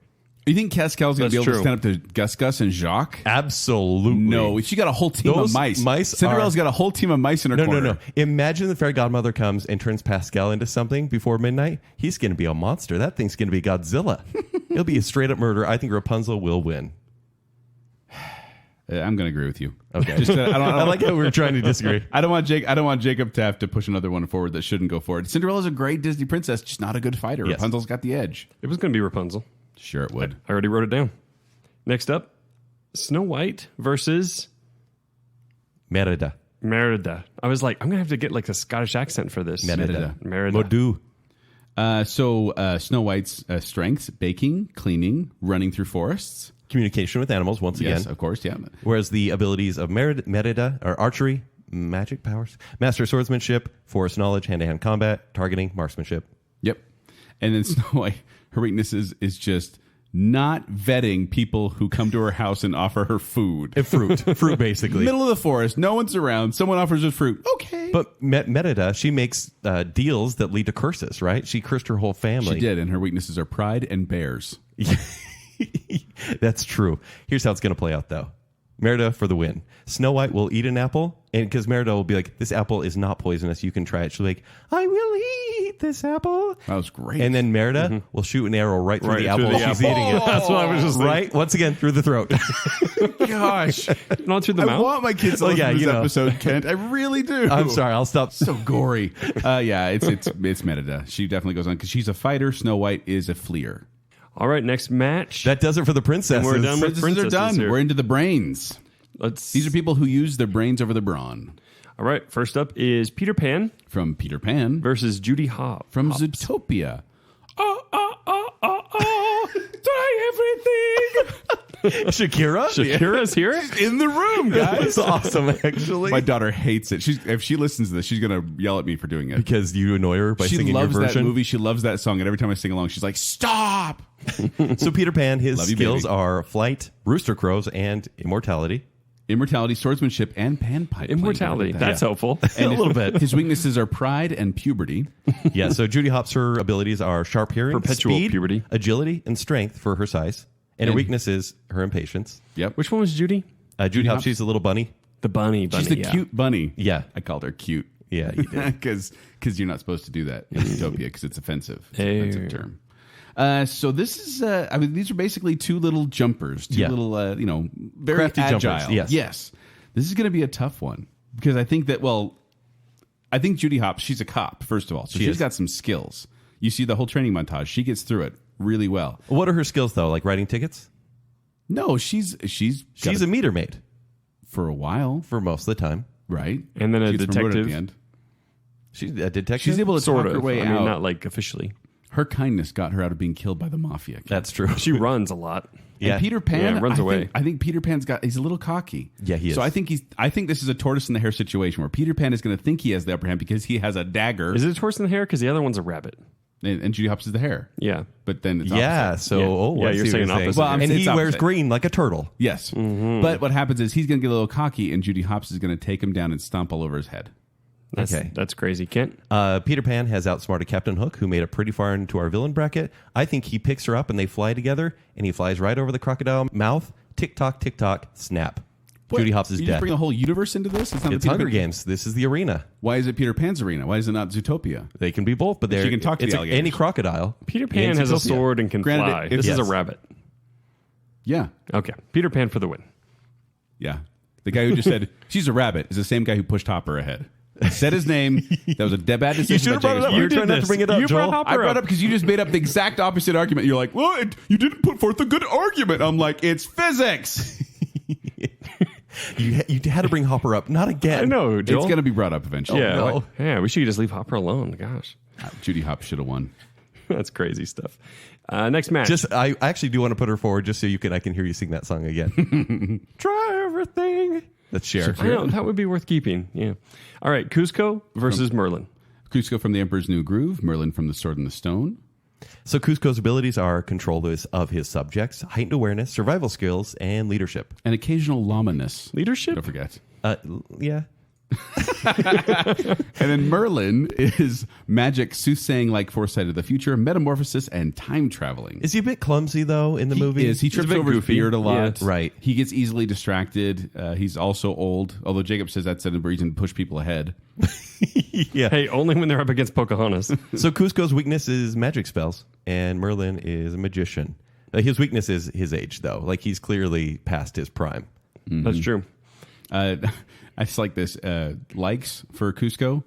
D: You think Pascal's going to be able
E: That's
D: to stand up to Gus Gus and Jacques?
C: Absolutely.
D: No, she got a whole team
C: Those
D: of mice.
C: mice
D: Cinderella's
C: are-
D: got a whole team of mice in her corner.
C: No. Imagine the fairy godmother comes and turns Pascal into something before midnight. He's going to be a monster. That thing's going to be Godzilla. It'll be a straight up murder. I think Rapunzel will win.
D: I'm going to agree with you.
C: Okay.
D: I
C: I like how we're trying to disagree.
D: I don't want Jacob to have to push another one forward that shouldn't go forward. Cinderella's a great Disney princess, just not a good fighter.
C: Yes.
D: Rapunzel's got the edge.
E: It was going to be Rapunzel.
D: Sure, it would.
E: I already wrote it down. Next up, Snow White versus
C: Merida.
E: Merida. I was like, I'm going to have to get like a Scottish accent for this.
D: Merida.
E: Merida.
D: So Snow White's strengths: baking, cleaning, running through forests.
C: Communication with animals, once
D: Yes,
C: again.
D: of course, yeah.
C: Whereas the abilities of Merida are archery, magic powers, master swordsmanship, forest knowledge, hand-to-hand combat, targeting, marksmanship.
D: Yep. And then Snow White, her weaknesses is just not vetting people who come to her house and offer her food.
C: Fruit, basically.
D: Middle of the forest, no one's around. Someone offers her fruit. Okay.
C: But Merida, she makes deals that lead to curses, right? She cursed her whole family.
D: She did, and her weaknesses are pride and bears.
C: That's true. Here's how it's going to play out, though. Merida for the win. Snow White will eat an apple, and because Merida will be like, this apple is not poisonous. You can try it. She'll be like, I will eat this apple.
D: That was great.
C: And then Merida will shoot an arrow right through the
E: Right through
C: apple
E: the
C: while she's
E: apple.
C: eating it.
E: That's what I was just
C: Right? Once again, through the throat.
D: Gosh.
E: Not through the
D: I
E: mouth.
D: want my kids to
C: Well,
D: listen
C: yeah,
D: to this
C: you know.
D: episode, Kent. I really do.
C: I'm sorry. I'll stop.
D: So gory. Yeah, it's Merida. She definitely goes on because she's a fighter. Snow White is a fleer.
E: All right, next match.
C: That does it for the princesses.
E: And we're done with
D: Princesses are done.
E: here.
D: We're into the brains. These are people who use their brains over the brawn.
E: All right, first up is Peter Pan
D: From Peter Pan.
E: versus Judy Hopps.
D: From Zootopia.
E: Try everything.
C: Shakira?
E: Shakira's here.
D: In the room, guys.
C: That's awesome, actually.
D: My daughter hates it. If she listens to this, she's going to yell at me for doing it.
C: Because you annoy her by
D: She
C: singing your
D: loves that
C: version.
D: movie. She loves that song. And every time I sing along, she's like, stop.
C: So Peter Pan, his
D: Love you,
C: skills
D: baby.
C: are flight, rooster crows, and immortality.
D: Immortality, swordsmanship, and panpipe.
E: Immortality. That's helpful.
C: And a little bit.
D: His weaknesses are pride and puberty.
C: Yeah, so Judy Hopps, her abilities are sharp hearing,
E: Perpetual
C: speed,
E: puberty.
C: agility, and strength for her size. And her weakness is her impatience.
D: Yep.
E: Which one was Judy?
C: Judy Hopps, she's a little bunny.
E: The bunny.
D: She's the
E: yeah.
D: cute bunny.
C: Yeah.
D: I called her cute.
C: Yeah, you did.
D: Because you're not supposed to do that in Utopia because it's offensive. It's an
E: Hey.
D: offensive term. So this is, these are basically two little jumpers, two
C: Yeah.
D: little, very
C: Crafty
D: agile.
C: jumpers, yes.
D: This is going to be a tough one because I think Judy Hopps, she's a cop, first of all. So
C: She
D: she's
C: is.
D: got some skills. You see the whole training montage. She gets through it really well.
C: What are her skills, though? Like writing tickets?
D: No, she's
C: She's a meter maid
D: for a while,
C: for most of the time.
D: right?
E: And then a
D: She gets promoted
E: detective.
D: at the end.
C: She's a detective.
D: She's able to
E: Sort
D: talk
E: of.
D: her way
E: I
D: out.
E: mean, not like officially.
D: Her kindness got her out of being killed by the mafia.
C: That's true.
E: She runs a lot.
C: Yeah.
D: And Peter Pan
E: Yeah, runs
D: I
E: away.
D: Think, I think Peter Pan's he's a little cocky.
C: Yeah, he is.
D: So I think this is a tortoise in the hare situation where Peter Pan is going to think he has the upper hand because he has a dagger.
E: Is it a horse in the hair? Because the other one's a rabbit.
D: And Judy Hopps is the hare.
E: Yeah.
D: But then it's
C: Yeah,
D: opposite.
C: so
E: Yeah.
C: oh,
E: Yeah,
C: I
E: you're
C: see what
E: saying opposite.
D: Well, I'm
C: and
D: saying
C: he
D: it's
C: wears
D: opposite.
C: green like a turtle.
D: Yes. But what happens is he's going to get a little cocky and Judy Hopps is going to take him down and stomp all over his head.
E: That's crazy. Kent?
C: Peter Pan has outsmarted Captain Hook, who made it pretty far into our villain bracket. I think he picks her up and they fly together, and he flies right over the crocodile mouth. Tick tock, snap.
D: What?
C: Judy Hopps is
D: You
C: dead.
D: just bring a whole universe into this? It's not
C: It's
D: the Peter
C: Hunger
D: Pan-
C: Games. This is the arena.
D: Why is it Peter Pan's arena? Why is it not Zootopia?
C: They can be both, but
D: She can talk to the alligators.
C: any crocodile.
E: Peter Pan
C: in
E: has a
C: Zootopia.
E: sword and can
D: Granted,
E: fly.
D: if-
E: This is
C: yes.
E: a rabbit.
D: Yeah.
E: Okay. Peter Pan for the win.
D: Yeah. The guy who just said, she's a rabbit, is the same guy who pushed Hopper ahead. Said his name. That was a bad decision.
C: You should have
D: by
C: brought it
D: James
C: up. You were
D: Bond.
C: trying not to bring it up,
E: You brought
C: Joel.
E: Hopper
D: I brought
E: up.
D: up because you just made up the exact opposite argument. You're like, well, you didn't put forth a good argument. I'm like, it's physics.
C: You had to bring Hopper up. Not again.
E: I know, Joel.
D: It's going to be brought up eventually.
E: Yeah.
C: no.
E: Yeah, we should just leave Hopper alone. Gosh.
D: Judy Hopps should have won.
E: That's crazy stuff. Next match.
C: I actually do want to put her forward just so I can hear you sing that song again. Try everything. That's Cher.
E: I know, that would be worth keeping. Yeah. All right. Cusco versus Merlin.
D: Cusco from The Emperor's New Groove, Merlin from The Sword and the Stone.
C: So Cusco's abilities are control of his subjects, heightened awareness, survival skills, and leadership.
D: And occasional llamaness.
E: Leadership?
D: Don't forget.
C: Yeah.
D: And then Merlin is magic, soothsaying like foresight of the future, metamorphosis, and time traveling.
C: Is he a bit clumsy, though, in the movie?
D: He trips
E: a bit
D: over his
E: goofy.
D: beard a lot.
E: Yeah.
C: Right.
D: He gets easily distracted. He's also old, although Jacob says that's a reason to push people ahead.
C: Yeah.
E: Hey, only when they're up against Pocahontas.
C: So Cusco's weakness is magic spells, and Merlin is a magician. His weakness is his age, though. Like, he's clearly past his prime.
E: That's true.
D: I just like this. Likes for Cusco,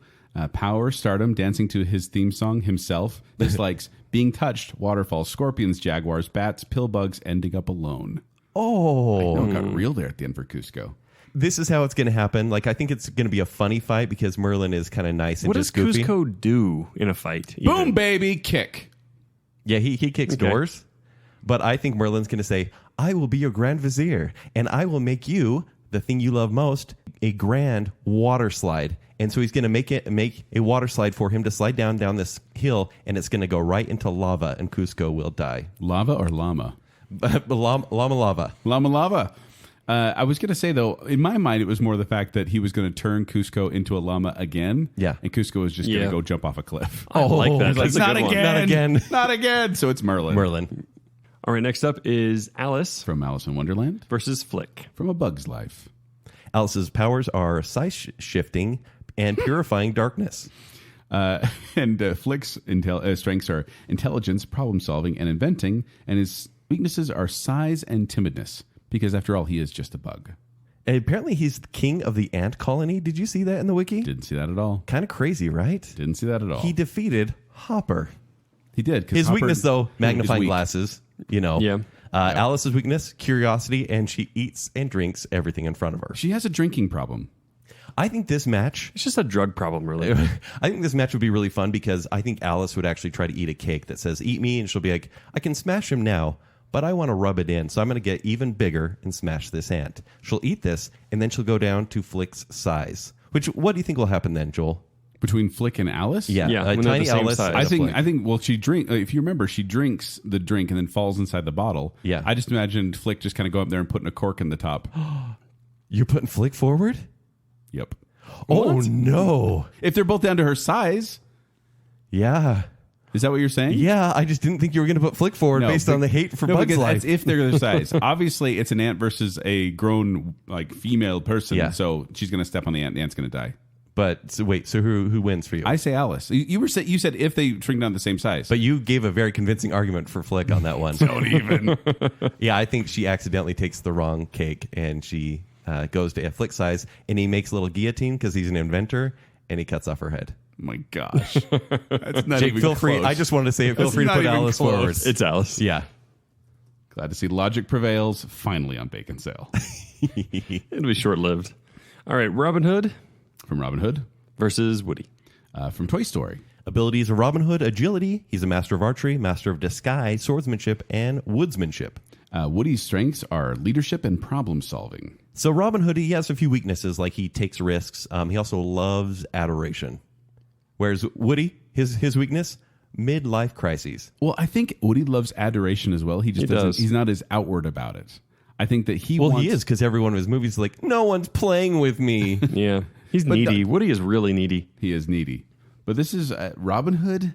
D: power, stardom, dancing to his theme song himself. Dislikes being touched, waterfalls, scorpions, jaguars, bats, pill bugs, ending up alone.
C: Oh.
D: No, it got real there at the end for Cusco.
C: This is how it's going to happen. Like, I think it's going to be a funny fight because Merlin is kind of nice and
E: What does
C: just goofy.
E: Cusco do in a fight?
D: Boom,
E: even?
D: baby, kick.
C: Yeah, he kicks
E: Okay.
C: doors. But I think Merlin's going to say, I will be your grand vizier, and I will make you, the thing you love most, a grand water slide. And so he's going to make a water slide for him to slide down this hill, and it's going to go right into lava, and Cusco will die.
D: Lava or llama?
C: Llama lava.
D: Llama lava. I was going to say, though, in my mind, it was more the fact that he was going to turn Cusco into a llama again.
C: Yeah.
D: And Cusco was just going
E: Yeah.
D: to go jump off a cliff.
E: I like that.
C: he's like,
E: That's a
D: not
E: good one.
D: again.
C: Not again.
D: Not again. So it's Merlin.
C: Merlin.
E: All right, next up is Alice
D: From Alice in Wonderland.
E: versus Flick.
D: From A Bug's Life.
C: Alice's powers are size shifting and purifying darkness.
D: And Flick's strengths are intelligence, problem solving, and inventing. And his weaknesses are size and timidness. Because after all, he is just a bug.
C: And apparently he's the king of the ant colony. Did you see that in the wiki?
D: Didn't see that at all.
C: Kind of crazy, right?
D: Didn't see that at all.
C: He defeated Hopper.
D: He did. 'Cause
C: His
D: Hopper
C: weakness, though,
D: is
C: magnifying
D: weak.
C: glasses. You know.
E: Yeah.
C: Alice's weakness, curiosity, and she eats and drinks everything in front of her.
D: She has a drinking problem.
C: I think this match.
E: It's just a drug problem, really.
C: I think this match would be really fun because I think Alice would actually try to eat a cake that says "Eat me," and she'll be like, "I can smash him now, but I want to rub it in, so I'm going to get even bigger and smash this ant." She'll eat this, and then she'll go down to Flick's size. What do you think will happen then, Joel?
D: Between Flick and Alice?
E: Yeah,
C: a
E: when they're
C: tiny
E: the same
C: Alice.
E: size.
C: and
D: I
C: a
D: think.
C: Flick.
D: I think. Well, she drink. If you remember, she drinks the drink and then falls inside the bottle.
C: Yeah.
D: I just imagined Flick just kind of go up there and putting a cork in the top.
C: You're putting Flick forward?
D: Yep.
C: Oh no!
D: If they're both down to her size,
C: Yeah,
D: is that what you're saying?
C: yeah. I just didn't think you were going to put Flick forward based on the hate for Bug's
D: because
C: Life.
D: that's if they're their size. Obviously, it's an ant versus a grown like female person.
C: Yeah.
D: So she's going to step on the ant. And the ant's going to die.
C: But so wait, so who wins for you?
D: I say Alice. You said if they shrink down the same size.
C: But you gave a very convincing argument for Flick on that one.
D: don't even.
C: Yeah, I think she accidentally takes the wrong cake and she goes to Flick size, and he makes a little guillotine because he's an inventor, and he cuts off her head.
D: My gosh, that's not
C: Jake,
D: even
C: feel free.
D: close.
C: I just wanted to say it. Feel
D: That's
C: free to
D: not
C: put
D: even
C: Alice
D: close.
C: forward.
E: It's Alice.
C: Yeah.
D: Glad to see logic prevails finally on Baconsale.
E: It'll be short lived. All right, Robin Hood
D: From Robin Hood,
E: versus Woody.
D: from Toy Story.
C: Abilities of Robin Hood: agility. He's a master of archery, master of disguise, swordsmanship, and woodsmanship.
D: Woody's strengths are leadership and problem solving.
C: So Robin Hood, he has a few weaknesses, like he takes risks. He also loves adoration. Whereas Woody, his weakness, midlife crises.
D: Well, I think Woody loves adoration as well. He just doesn't.
E: does.
D: He's not as outward about it. I think that he
C: Well,
D: wants,
C: he is, because every one of his movies is like, no one's playing with me.
E: Yeah. He's needy. Woody is really needy.
D: He is needy. But this is Robin Hood.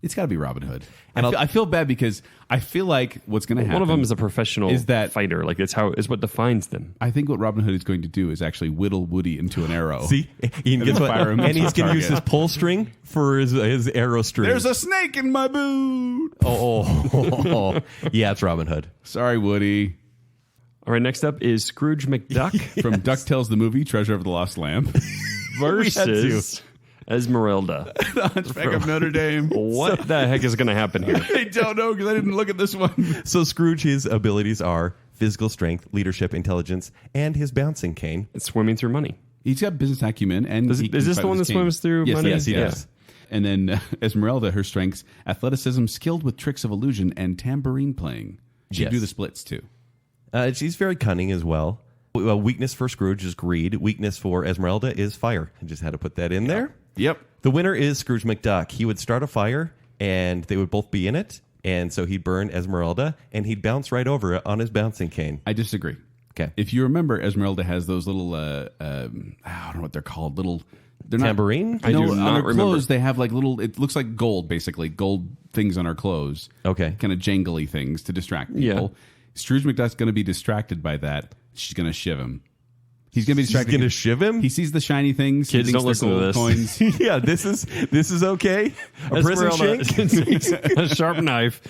D: It's got to be Robin Hood. And I feel bad because I feel like what's going to happen.
E: One of them is a professional
D: is that
E: fighter. Like it's what defines them.
D: I think what Robin Hood is going to do is actually whittle Woody into an arrow.
C: See, Ian gets
D: fire him
C: and
D: into
C: he's
D: a
C: going to use
D: target.
C: his pull string for his arrow string.
D: There's a snake in my boot.
C: Oh, yeah, it's Robin Hood.
D: Sorry, Woody.
E: All right, next up is Scrooge McDuck
D: From DuckTales the movie, Treasure of the Lost Lamp.
E: versus Esmeralda.
D: The Hunchback of Notre Dame.
E: What the heck is going to happen here?
D: I don't know because I didn't look at this one.
C: So Scrooge, his abilities are physical strength, leadership, intelligence, and his bouncing cane.
E: It's swimming through money.
D: He's got business acumen. And
E: Is
D: he
E: this
D: can
E: the
D: fight
E: one
D: with
E: that
D: his cane.
E: swims through
D: Yes,
E: money?
D: Yes, he
E: Yeah.
D: does. And then Esmeralda, her strengths, athleticism, skilled with tricks of illusion, and tambourine playing. She
C: Yes.
D: do the splits too.
C: She's very cunning as well. Weakness for Scrooge is greed. Weakness for Esmeralda is fire. I just had to put that in there.
D: Yep.
C: The winner is Scrooge McDuck. He would start a fire, and they would both be in it. And so he'd burn Esmeralda, and he'd bounce right over it on his bouncing cane.
D: I disagree.
C: Okay.
D: If you remember, Esmeralda has those little, I don't know what they're called. They're
C: Tambourine?
D: Not,
E: I do
D: no, on
E: not
D: her
E: remember.
D: clothes, they have like little, it looks like gold, basically. Gold things on our clothes.
C: Okay.
D: Kind of jangly things to distract people. Scrooge McDuck's going to be distracted by that. She's going to shiv him. He's going to be
C: She's
D: distracted.
C: going to shiv him?
D: He sees the shiny things.
E: Kids,
D: he thinks
E: don't listen to
D: they're gold
E: this.
D: coins.
C: Yeah, this is okay. A prison
E: Esmeralda
C: shank?
E: takes a sharp knife.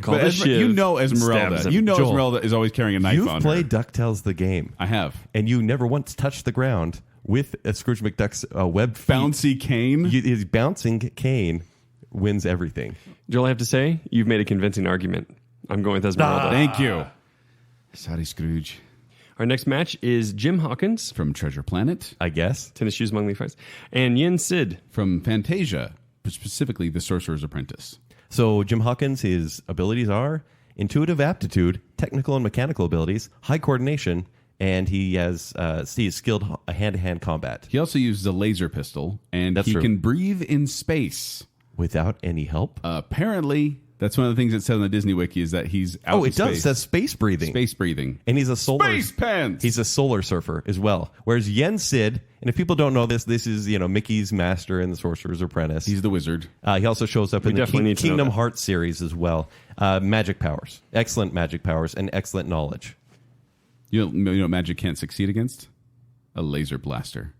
E: Called
D: But
E: a shiv,
D: you know
E: stabs
D: Esmeralda.
E: him.
D: You know
C: Joel,
D: Esmeralda is always carrying a knife
C: You've
D: on
C: played
D: her.
C: DuckTales the game,
D: I have.
C: and you never once touched the ground with a Scrooge McDuck's web feet.
D: Bouncy cane.
C: His bouncing cane wins everything.
E: Joel, I have to say, you've made a convincing argument. I'm going with Esmeralda.
D: Thank you. Sorry, Scrooge.
E: Our next match is Jim Hawkins,
D: From Treasure Planet.
C: I guess.
E: Tennis Shoes Among the Fights, and Yin Sid.
D: From Fantasia. Specifically, The Sorcerer's Apprentice.
C: So Jim Hawkins, his abilities are intuitive aptitude, technical and mechanical abilities, high coordination, and he is skilled hand-to-hand combat.
D: He also uses a laser pistol, and
C: That's
D: he
C: true.
D: can breathe in space.
C: Without any help?
D: Apparently, that's one of the things it says on the Disney Wiki is that he's out
C: Oh,
D: in
C: it does. It
D: space.
C: says space breathing.
D: Space breathing.
C: And he's a solar
D: Space pants!
C: He's a solar surfer as well. Whereas Yen Sid, and if people don't know this is Mickey's master in the Sorcerer's Apprentice.
D: He's the wizard.
C: He also shows up in the
E: definitely need to know
C: Kingdom
E: that.
C: Hearts series as well. Magic powers, excellent magic powers, and excellent knowledge.
D: You know what magic can't succeed against? A laser blaster.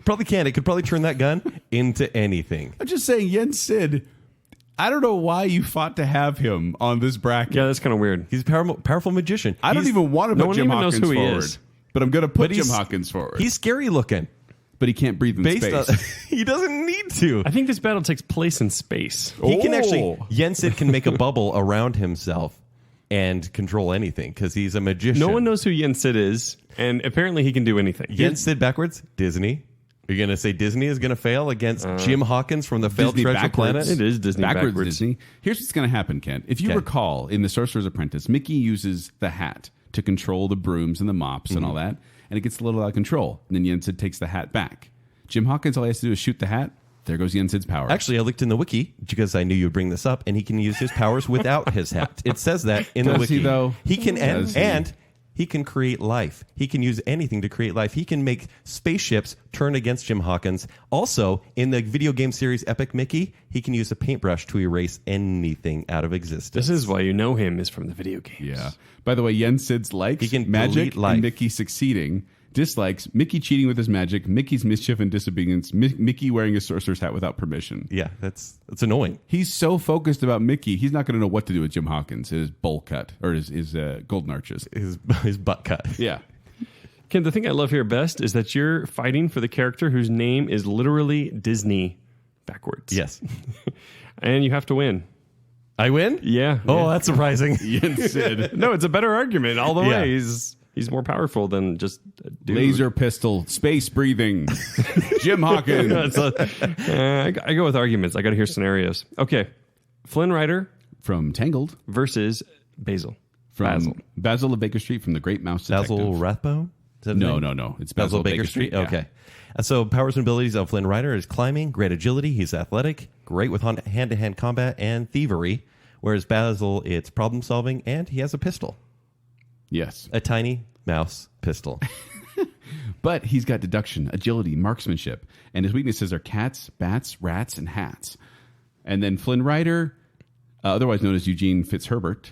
C: Probably can. It could probably turn that gun into anything.
D: I'm just saying, Yen Sid, I don't know why you fought to have him on this bracket.
E: Yeah, that's kind of weird.
C: He's a powerful magician.
D: I don't even want to
E: no
D: put
E: one
D: Jim
E: even knows
D: Hawkins
E: who he
D: forward.
E: is.
D: But I'm going to put Jim
C: he's-
D: Hawkins forward.
C: He's scary looking.
D: But he can't breathe in
C: Based
D: space.
C: on, he doesn't need to.
E: I think this battle takes place in space.
C: He can
D: Oh.
C: actually. Yen Sid can make a bubble around himself and control anything because he's a magician.
E: No one knows who Yin Sid is, and apparently he can do anything.
C: Yen Sid backwards. Disney. Are you going to say Disney is going to fail against Jim Hawkins from the failed
D: Disney
C: Treasure
D: backwards.
C: Planet?
E: It is Disney backwards.
D: Disney. Here's what's going to happen, Kent. If you
C: Okay.
D: recall, in The Sorcerer's Apprentice, Mickey uses the hat to control the brooms and the mops and all that, and it gets a little out of control. And then Yen Sid takes the hat back. Jim Hawkins, all he has to do is shoot the hat. There goes Yen Sid's power.
C: Actually, I looked in the wiki because I knew you'd bring this up, and he can use his powers without his hat. It says that in the
D: Does
C: wiki.
D: he, though?
C: He can,
D: Does he?
C: and he can create life. He can use anything to create life. He can make spaceships turn against Jim Hawkins. Also, in the video game series Epic Mickey, he can use a paintbrush to erase anything out of existence.
E: This is why you know him is from the video games.
D: Yeah. By the way, Yen Sid's likes
C: He can
D: magic
C: delete life.
D: and Mickey succeeding. Dislikes Mickey cheating with his magic, Mickey's mischief and disobedience, Mickey wearing a sorcerer's hat without permission.
C: Yeah, that's annoying.
D: He's so focused about Mickey, he's not going to know what to do with Jim Hawkins, his bowl cut, or his golden arches.
C: His butt cut.
D: Yeah.
E: Ken, the thing I love here best is that you're fighting for the character whose name is literally Disney backwards.
C: Yes.
E: And you have to win.
C: I win?
E: Yeah.
C: Oh,
E: yeah.
C: that's surprising.
D: Yen Sid.
E: No, it's a better argument all the
C: Yeah.
E: way. He's more powerful than just a dude.
D: Laser pistol, space breathing, Jim Hawkins.
E: I go with arguments. I got to hear scenarios. Okay. Flynn Rider
D: From Tangled.
E: versus Basil.
D: From Basil of Baker Street from The Great Mouse
C: Basil
D: Detective.
C: Rathbone? Is that his
D: No,
C: name?
D: no. It's
C: Basil Baker Street?
D: yeah.
C: Okay. So powers and abilities of Flynn Rider is climbing, great agility, he's athletic, great with hand-to-hand combat, and thievery. Whereas Basil, it's problem solving, and he has a pistol.
D: Yes.
C: A tiny mouse pistol.
D: But he's got deduction, agility, marksmanship. And his weaknesses are cats, bats, rats, and hats. And then Flynn Rider, otherwise known as Eugene Fitzherbert,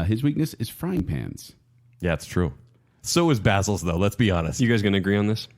D: his weakness is frying pans.
C: Yeah, it's true. So is Basil's, though. Let's be honest.
E: You guys going to agree on this?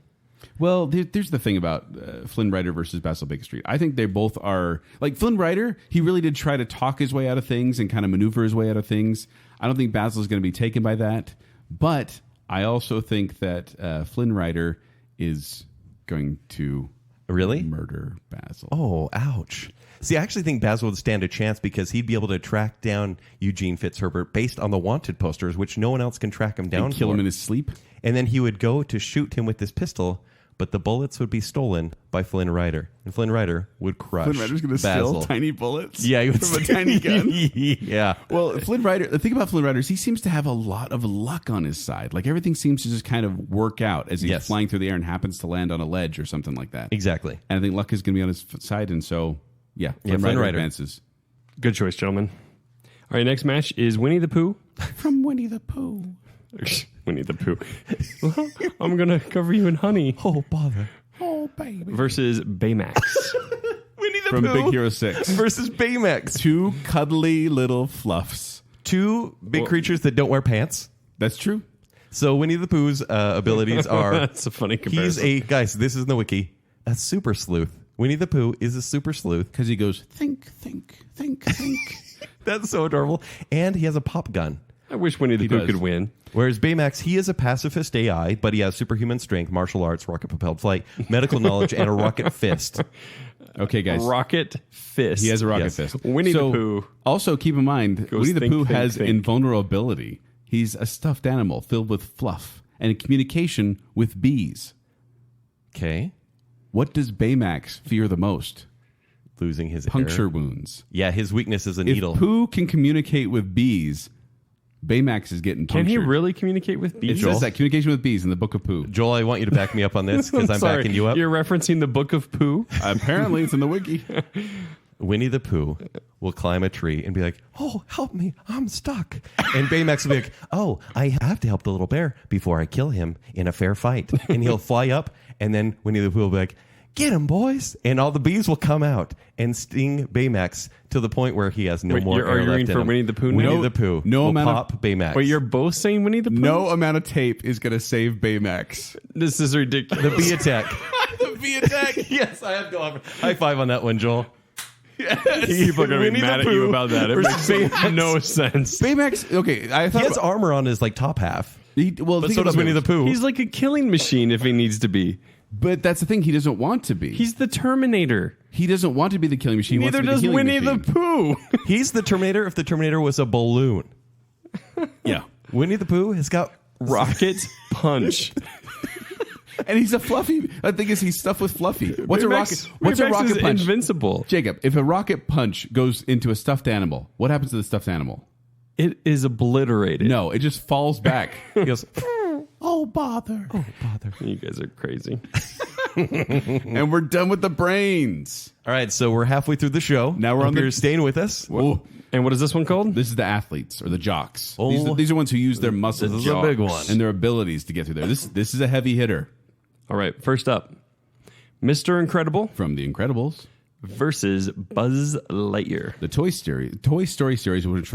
D: Well, there's the thing about Flynn Rider versus Basil Bacon Street. I think they both are... Like, Flynn Rider, he really did try to talk his way out of things and kind of maneuver his way out of things. I don't think Basil is going to be taken by that. But I also think that Flynn Rider is going to...
C: Really?
D: Murder Basil.
C: Oh, ouch. See, I actually think Basil would stand a chance because he'd be able to track down Eugene Fitzherbert based on the wanted posters, which no one else can track him down
D: And kill him in his sleep?
C: And then he would go to shoot him with his pistol, but the bullets would be stolen by Flynn Rider. And Flynn Rider would crush
D: Flynn Rider's going to steal tiny bullets
C: he would
D: from a tiny gun?
C: Yeah.
D: Well, Flynn Rider, the thing about Flynn Rider is he seems to have a lot of luck on his side. Like, everything seems to just kind of work out as he's flying through the air and happens to land on a ledge or something like that.
C: Exactly.
D: And I think luck is going to be on his side, and so... Yeah, Flynn Rider advances.
E: Good choice, gentlemen. All right, next match is Winnie the Pooh.
D: From Winnie the Pooh.
E: Winnie the Pooh. Well, I'm going to cover you in honey.
C: Oh, bother.
D: Oh, baby.
E: Versus Baymax.
C: Winnie the
D: From
C: Pooh
D: Big Hero 6.
C: versus Baymax.
D: Two cuddly little fluffs.
C: Two big creatures that don't wear pants.
D: That's true.
C: So Winnie the Pooh's abilities are...
E: That's a funny comparison.
C: Guys, this is in the wiki, a super sleuth. Winnie the Pooh is a super sleuth.
D: Because he goes, think, think, think, think.
C: That's so adorable. And he has a pop gun.
E: I wish Winnie the Pooh could win.
C: Whereas Baymax, he is a pacifist AI, but he has superhuman strength, martial arts, rocket-propelled flight, medical knowledge, and a rocket fist.
D: Okay, guys.
E: Rocket fist.
D: He has a rocket
C: Yes.
D: fist.
E: Winnie the Pooh.
D: Also, keep in mind,
E: Goes
D: Winnie the
E: think,
D: Pooh
E: think,
D: has
E: think.
D: invulnerability. He's a stuffed animal filled with fluff and communication with bees.
C: Okay.
D: What does Baymax fear the most?
C: Losing his
D: Puncture
C: air.
D: wounds.
C: Yeah, his weakness is a
D: If
C: needle.
D: Pooh can communicate with bees, Baymax is getting
E: Can
D: punctured.
E: he really communicate with
D: It
E: bees?
D: says that, communication with bees in the Book of Pooh.
C: Joel, I want you to back me up on this because I'm
E: Sorry,
C: backing you up.
E: You're referencing the Book of Pooh?
D: Apparently, it's in the wiki.
C: Winnie the Pooh will climb a tree and be like, "Oh, help me, I'm stuck." And Baymax will be like, "Oh, I have to help the little bear before I kill him in a fair fight." And he'll fly up, and then Winnie the Pooh will be like, "Get him, boys!" And all the bees will come out and sting Baymax to the point where he has no
E: Wait,
C: more
E: you're
C: air left
E: arguing
C: in
E: for
C: him.
E: Winnie the Pooh now?
C: Winnie the Pooh
D: no
C: will
D: amount of-
C: pop Baymax.
E: Wait, you're both saying Winnie the Pooh?
D: No amount of tape is going to save Baymax.
E: This is ridiculous.
C: the bee attack.
D: The bee attack.
C: Yes, I have to offer. High five on that one, Joel.
E: People are going to
C: Winnie
E: be
C: the
E: mad at you
C: Pooh
E: about that. It
C: versus
E: makes
C: Baymax.
E: no sense.
D: Baymax, okay, I
C: He
D: thought...
C: has armor on his like top half.
D: well,
C: But
D: think
C: so does
D: about
C: Winnie the
D: Baymax.
C: Pooh.
E: He's like a killing machine if he needs to be.
D: But that's the thing, he doesn't want to be.
E: He's the Terminator.
D: He doesn't want to be the killing machine. He
E: Neither
D: wants to
E: does
D: be the
E: Winnie
D: healing
E: the
D: machine.
E: Pooh.
C: He's the Terminator if the Terminator was a balloon.
D: Yeah.
C: Winnie the Pooh has got
E: Rocket punch.
D: And he's a fluffy... The thing is, he's stuffed with fluffy. What's a rocket? What's a
E: Baymax
D: rocket
E: is
D: punch?
E: invincible.
D: Jacob, if a rocket punch goes into a stuffed animal, what happens to the stuffed animal?
E: It is obliterated.
D: No, it just falls back.
C: he goes,
D: Oh, bother.
C: "Oh, bother."
E: You guys are crazy.
D: And we're done with the brains.
C: All right, so we're halfway through the show.
D: Now we're
C: Hope
D: on the-
C: you're staying with us.
D: Oh,
E: And what is this one called?
D: this is the athletes or the jocks.
C: Oh.
D: These are ones who use their muscles.
C: This is a big one.
D: And their abilities to get through there. This is a heavy hitter
E: All right, first up. Mr. Incredible
D: from The Incredibles.
E: versus Buzz Lightyear.
D: The Toy Story series, which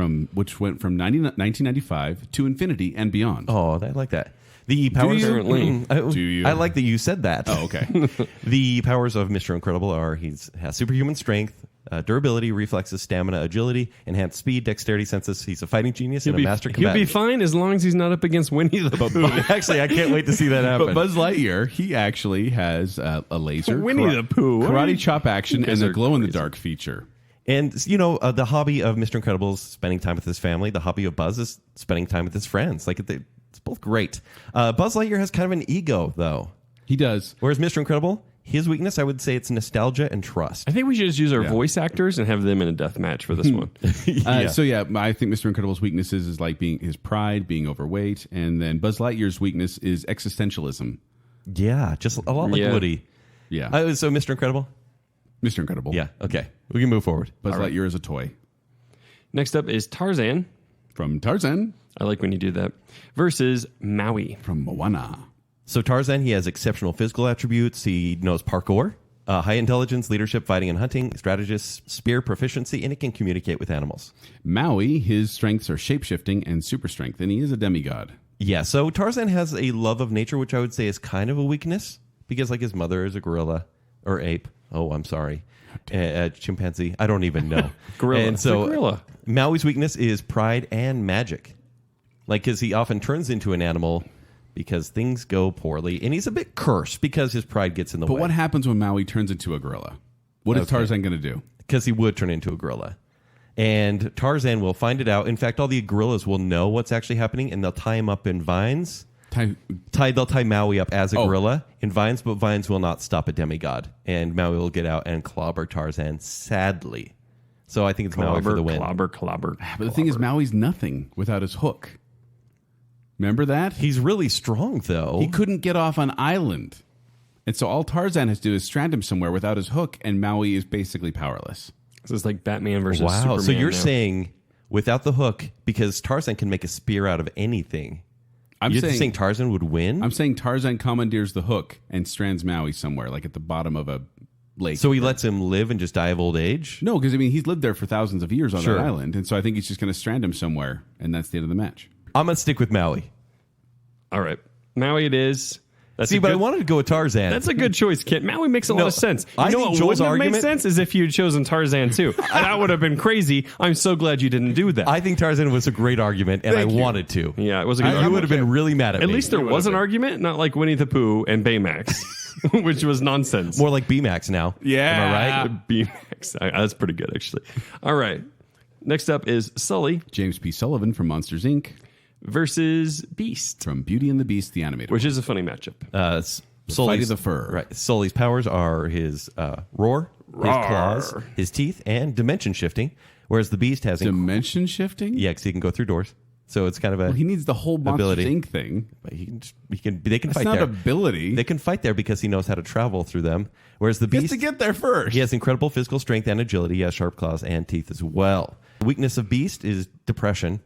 D: went from 1995 to infinity and beyond.
C: Oh, I like that. The powers.
E: Apparently.
D: Do you?
C: I like that you said that.
D: Oh, okay.
C: The powers of Mr. Incredible are he has superhuman strength, durability, reflexes, stamina, agility, enhanced speed, dexterity, senses. He's a fighting genius and a master
E: He'll
C: combatant.
E: be fine as long as he's not up against Winnie the Pooh.
C: Actually, I can't wait to see that happen.
D: But Buzz Lightyear, he actually has a laser,
E: Winnie the Pooh. What are
D: karate
E: you-
D: chop action,
E: guys
D: and a
E: are
D: glow in the dark feature.
C: And, the hobby of Mr. Incredible is spending time with his family. The hobby of Buzz is spending time with his friends. Like, it's both great. Buzz Lightyear has kind of an ego, though.
D: He does.
C: Whereas Mr. Incredible, his weakness, I would say it's nostalgia and trust.
E: I think we should just use our
D: Yeah.
E: voice actors and have them in a death match for this one.
D: So I think Mr. Incredible's weaknesses is like being his pride, being overweight, and then Buzz Lightyear's weakness is existentialism.
C: Yeah, just a lot like
E: Yeah.
C: Woody.
D: Yeah.
C: So Mr. Incredible?
D: Mr. Incredible.
C: Yeah, okay. We can move forward.
D: Buzz Lightyear is a toy.
E: Next up is Tarzan.
D: From Tarzan,
E: I like when you do that. Versus Maui.
D: from Moana.
C: So Tarzan, he has exceptional physical attributes. He knows parkour, high intelligence, leadership, fighting and hunting, strategist, spear proficiency, and he can communicate with animals.
D: Maui, his strengths are shapeshifting and super strength, and he is a demigod.
C: Yeah, so Tarzan has a love of nature, which I would say is kind of a weakness, because like his mother is a gorilla or ape. Oh, I'm sorry. Chimpanzee. I don't even know.
E: Gorilla.
C: And so
E: It's a gorilla.
C: Maui's weakness is pride and magic. Like, because he often turns into an animal because things go poorly, and he's a bit cursed because his pride gets in the way.
D: But what happens when Maui turns into a gorilla? What is Tarzan going to do?
C: Because he would turn into a gorilla. And Tarzan will find it out. In fact, all the gorillas will know what's actually happening, and they'll tie him up in vines. They'll tie Maui up as a gorilla in vines, but vines will not stop a demigod. And Maui will get out and clobber Tarzan, sadly. So I think it's Maui for the win.
E: Clobber.
D: But the thing is, Maui's nothing without his hook. Remember that?
C: He's really strong, though.
D: He couldn't get off an island. And so all Tarzan has to do is strand him somewhere without his hook, and Maui is basically powerless.
E: So it's like Batman versus Superman.
C: Wow. So you're
E: now.
C: saying without the hook, because Tarzan can make a spear out of anything. You're saying Tarzan would win?
D: I'm saying Tarzan commandeers the hook and strands Maui somewhere, like at the bottom of a lake.
C: So he lets him live and just die of old age?
D: No, because I mean, he's lived there for thousands of years on that island. And so I think he's just going to strand him somewhere, and that's the end of the match.
C: I'm going to stick with Maui.
E: All right. Maui it is.
C: But I wanted to go with Tarzan.
E: That's a good choice, Kit. Maui makes a lot of sense.
C: I
E: know
C: think
E: what
C: Joel's
E: wouldn't have made
C: argument-
E: sense is if you'd chosen Tarzan too. That would have been crazy. I'm so glad you didn't do that.
C: I think Tarzan was a great argument, and
D: Thank
C: I
D: you.
C: wanted to.
E: Yeah, it was a good
C: You
E: argument.
C: would have been really mad at me.
E: At least there was an argument, not like Winnie the Pooh and Baymax, which was nonsense.
C: More like B-Max now.
D: Yeah.
C: Am I right?
E: Baymax. That's pretty good, actually. All right. Next up is Sully
D: James P. Sullivan from Monsters, Inc.
E: versus Beast,
D: from Beauty and the Beast, the animated
E: which is a funny matchup.
D: Flight of the Fur.
C: Right. Sully's powers are his roar, his claws, his teeth, and dimension shifting, whereas the Beast has...
D: Dimension shifting?
C: Yeah, because he can go through doors. So it's kind of a...
D: Well, he needs the whole Monsters,
C: ability.
D: Inc. thing.
C: But they can
D: That's
C: fight
D: not
C: there.
D: ability.
C: They can fight there because he knows how to travel through them. Whereas the
D: He has
C: Beast...
D: to get there first.
C: He has incredible physical strength and agility. He has sharp claws and teeth as well. The weakness of Beast is depression.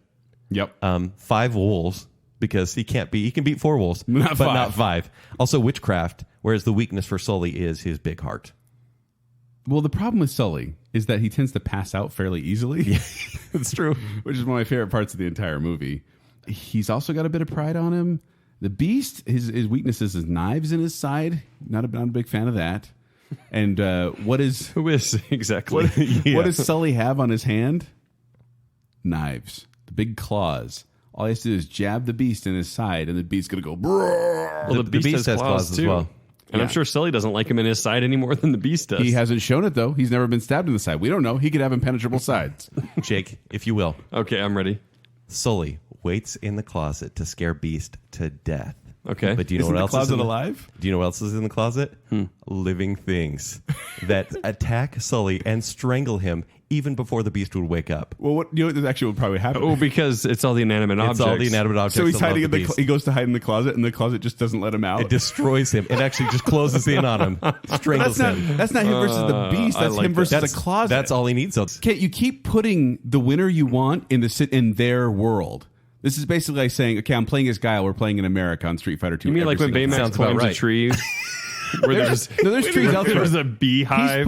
D: Yep.
C: 5 wolves, because he can beat 4 wolves,
D: Not
C: but
D: 5.
C: not 5. Also witchcraft, whereas the weakness for Sully is his big heart.
D: Well, the problem with Sully is that he tends to pass out fairly easily. Yeah,
C: It's true.
D: which is one of my favorite parts of the entire movie. He's also got a bit of pride on him. The Beast, his weakness is his knives in his side. Not a big fan of that. And what
E: Who is exactly?
D: what does Sully have on his hand? Knives. The big claws. All he has to do is jab the Beast in his side, and the Beast's going to go... Brrr.
E: Well, the Beast has claws
C: as
E: too.
C: well.
E: And I'm
D: Yeah.
E: sure Sully doesn't like him in his side any more than the Beast does.
D: He hasn't shown it, though. He's never been stabbed in the side. We don't know. He could have impenetrable sides.
C: Jake, if you will.
E: Okay, I'm ready.
C: Sully waits in the closet to scare Beast to death.
E: Okay.
C: But do you know
D: Isn't
C: what
D: the
C: else
D: closet
C: is in
D: alive?
C: Do you know what else is in the closet? Living things that attack Sully and strangle him even before the Beast would wake up.
D: Well, what actually would probably happen?
E: Oh, because it's all the inanimate objects.
C: It's all the inanimate objects.
D: So he's
C: that love
D: hiding in the
C: Beast.
D: he goes to hide in the closet, and the closet just doesn't let him out.
C: It destroys him. It actually just closes in on him, strangles him.
D: That's not him versus the Beast.
E: I
D: That's
E: like
D: him
E: that.
D: versus a closet.
C: That's all he needs. So
D: Okay, you keep putting the winner you want in their world. This is basically like saying, okay, I'm playing as Guile. We're playing in America on Street Fighter 2.
E: You mean like when Baymax
C: Sounds about
E: climbs a
C: right.
E: tree? Where there's
D: trees elsewhere.
E: There's a beehive.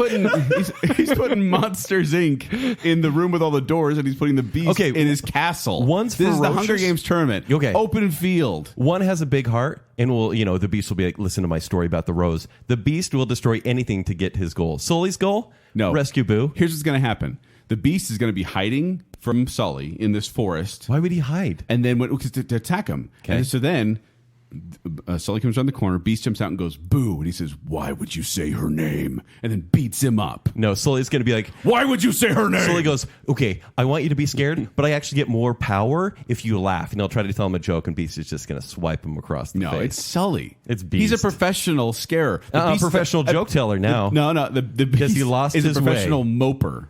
D: He's putting Monsters Inc. in the room with all the doors, and he's putting the Beast
C: Okay,
D: in his castle.
C: one's
D: This is the
C: ferocious.
D: Hunger Games tournament.
C: Okay.
D: Open field.
C: one has a big heart, and the Beast will be like, listen to my story about the rose. The Beast will destroy anything to get his goal. Sully's goal?
D: No.
C: Rescue Boo.
D: Here's what's going to happen. The Beast is going to be hiding from Sully in this forest.
C: Why would he hide?
D: And then to attack him.
C: Okay.
D: And so then Sully comes around the corner, Beast jumps out and goes, boo. And he says, why would you say her name? And then beats him up.
C: No, Sully's going to be like,
D: Why would you say her name?
C: Sully goes, okay, I want you to be scared, but I actually get more power if you laugh. And he'll try to tell him a joke, and Beast is just going to swipe him across the
D: No,
C: face.
D: it's Sully.
C: It's
D: He's a
C: Beast.
D: professional scarer. The Beast-
C: professional joke teller now.
D: No, the
C: Because
D: Beast
C: he lost
D: is
C: his
D: a professional
C: way.
D: moper.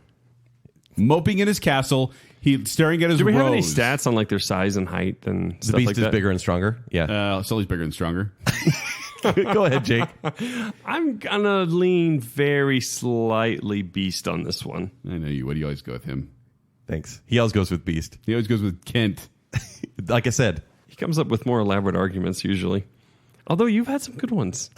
D: Moping in his castle. He's staring at his
E: Do we
D: rose.
E: have any stats on like their size and height and
C: The
E: stuff
C: Beast
E: like
C: is
E: that?
C: bigger and stronger. Yeah.
D: Sully's bigger and stronger.
C: Go ahead, Jake.
E: I'm gonna lean very slightly Beast on this one.
D: I know you. What do you always go with him?
C: Thanks. He always goes with Beast.
D: He always goes with Kent.
C: Like I said,
E: He comes up with more elaborate arguments usually. Although you've had some good ones.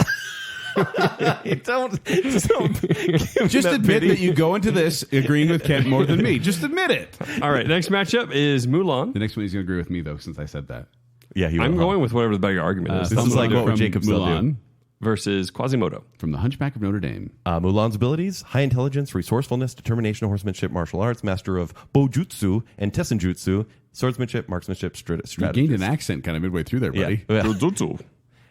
C: Don't
D: Just admit that you go into this agreeing with Kent more than me. Just admit it.
E: All right, next matchup is Mulan.
D: The next one he's going to agree with me, though, since I said that.
C: Yeah,
E: I'm going with whatever the better argument is.
C: This is like what
D: from
C: Jacob still do.
D: Mulan,
E: Versus Quasimodo.
D: from The Hunchback of Notre Dame.
C: Mulan's abilities: high intelligence, resourcefulness, determination, horsemanship, martial arts, master of bojutsu and tessenjutsu, swordsmanship, marksmanship,
D: You
C: strategy.
D: gained an accent kind of midway through there, buddy.
C: Yeah.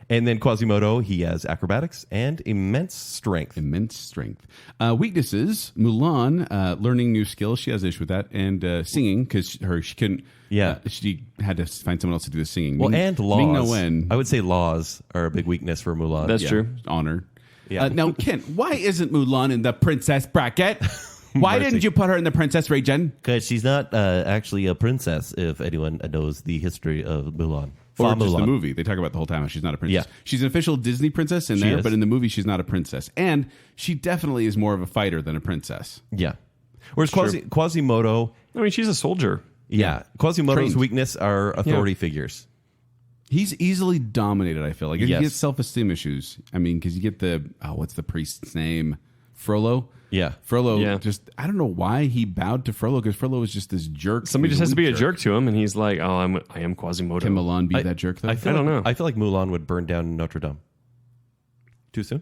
C: And then Quasimodo, he has acrobatics and immense strength.
D: Immense strength. Weaknesses: Mulan, learning new skills. She has an issue with that, and singing because she couldn't.
C: Yeah.
D: She had to find someone else to do the singing.
C: Well, and laws.
D: Ming-Na Wen.
C: I would say laws are a big weakness for Mulan.
E: That's true.
D: Honor.
C: Yeah.
D: Now, Kent, why isn't Mulan in the princess bracket? Why
C: Mercy.
D: didn't you put her in the princess region?
C: Because she's not actually a princess, if anyone knows the history of Mulan.
D: Or
C: Fa
D: just the
C: Mulan.
D: movie. They talk about the whole time how she's not a princess.
C: Yeah.
D: She's an official Disney princess in there,
C: is.
D: but in the movie she's not a princess. And she definitely is more of a fighter than a princess.
C: Yeah. Whereas Quasimodo,
E: I mean, she's a soldier.
C: yeah, Quasimodo's
D: Trained.
C: weakness are authority figures.
D: He's easily dominated, I feel like.
C: Yes.
D: He gets self-esteem issues. I mean, because you get what's the priest's name? Frollo?
C: Yeah.
D: Frollo,
E: Yeah.
D: just, I don't know why he bowed to Frollo, because Frollo was just this jerk.
E: Somebody
D: He was
E: just has to be a
D: weak
E: jerk to him, and he's like, "Oh, I am Quasimodo."
D: Can Milan be that jerk, though?
C: I
E: don't know.
C: I feel like Mulan would burn down Notre Dame. Too soon?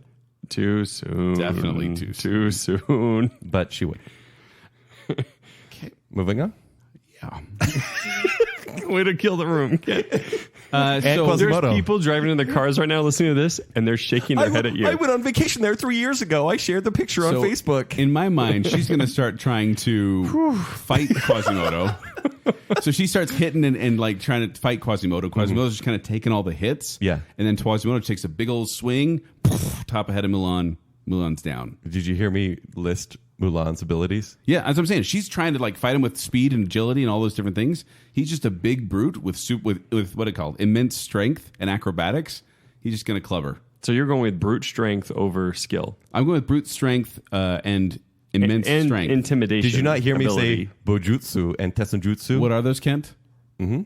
E: Too soon.
D: Definitely too
E: Too soon.
C: But she would. Moving on.
D: Yeah.
E: Way to kill the room.
C: And
D: So
C: Quasimodo.
E: There's people driving in their cars right now listening to this, and they're shaking their head at you.
C: I went on vacation there 3 years ago. I shared the picture on
D: So,
C: Facebook.
D: In my mind, she's going to start trying to fight Quasimodo. So she starts hitting and like trying to fight Quasimodo. Quasimodo's just kind of taking all the hits.
C: Yeah.
D: And then Quasimodo takes a big old swing, top ahead of Mulan. Mulan's down.
C: Did you hear me list Mulan's abilities?
D: Yeah, as I'm saying, she's trying to like fight him with speed and agility and all those different things. He's just a big brute with what it called immense strength and acrobatics. He's just going to club her.
E: So you're going with brute strength over skill.
D: I'm going with brute strength and immense
E: and
D: strength.
E: intimidation.
C: Did you not hear me
E: ability.
C: say Bojutsu and Tessenjutsu?
D: What are those, Kent?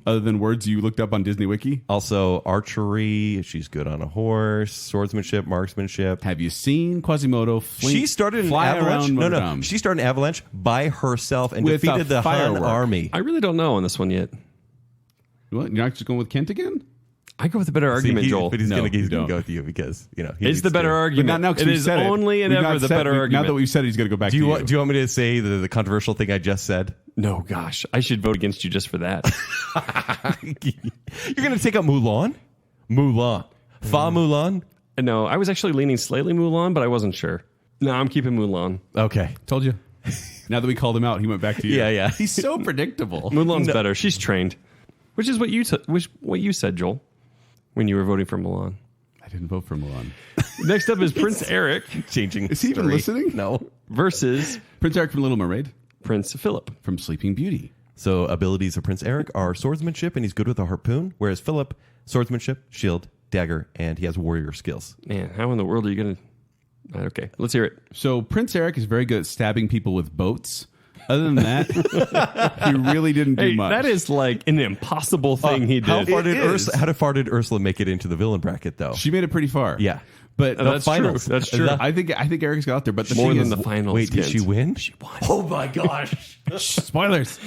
D: Other than words you looked up on Disney Wiki?
C: Also, archery. She's good on a horse. Swordsmanship, marksmanship.
D: Have you seen Quasimodo
C: She started an
D: fly
C: avalanche.
D: around
C: No,
D: Notre
C: no.
D: Dame?
C: She started an avalanche by herself and
D: With
C: defeated
D: a
C: the Han
D: firework.
C: army.
E: I really don't know on this one yet.
D: What? You're not just going with Kent again?
E: I go with the better argument, Joel.
C: But he's
D: No,
C: going
D: you
C: to
D: don't.
C: go with you because he
E: It's
C: needs
E: the better
C: to.
E: argument.
D: But not now, 'cause
E: it
D: we've
E: is
D: said it.
E: only and
D: We've
E: ever
D: not
E: the
D: said-
E: better
D: Now
E: argument.
D: that we've said it, he's going to go back
C: Do
D: to
C: you,
D: you.
C: want, do you want me to say the controversial thing I just said?
E: No, gosh. I should vote against you just for that.
C: You're going to take out Mulan? Mulan. Fa Mulan?
E: No, I was actually leaning slightly Mulan, but I wasn't sure. No, I'm keeping Mulan.
C: Okay.
D: Told you. Now that we called him out, he went back to you.
C: Yeah.
D: He's so predictable.
E: Mulan's better. She's trained. Which is what you said, Joel, when you were voting for Mulan.
D: I didn't vote for Mulan.
E: Next up is Prince Eric
C: Changing.
D: Is he even
C: story.
D: listening?
C: No.
E: versus
D: Prince Eric from Little Mermaid.
E: Prince Philip.
D: From Sleeping Beauty.
C: So abilities of Prince Eric are swordsmanship, and he's good with a harpoon, whereas Philip, swordsmanship, shield, dagger, and he has warrior skills.
E: Man, how in the world are you going to... Okay, let's hear it.
D: So Prince Eric is very good at stabbing people with boats. Other than that, he really didn't do
E: Hey,
D: much.
E: that is like an impossible thing he did.
C: How far did
D: It is.
C: Ursula make it into the villain bracket, though?
D: She made it pretty far.
C: Yeah.
D: But
E: That's
C: finals.
E: true. That's true.
D: I think Eric's got out there. But the
E: More
D: thing
E: than
D: is,
E: the finals.
C: Wait, did she win?
E: She won.
C: Oh my gosh.
D: spoilers.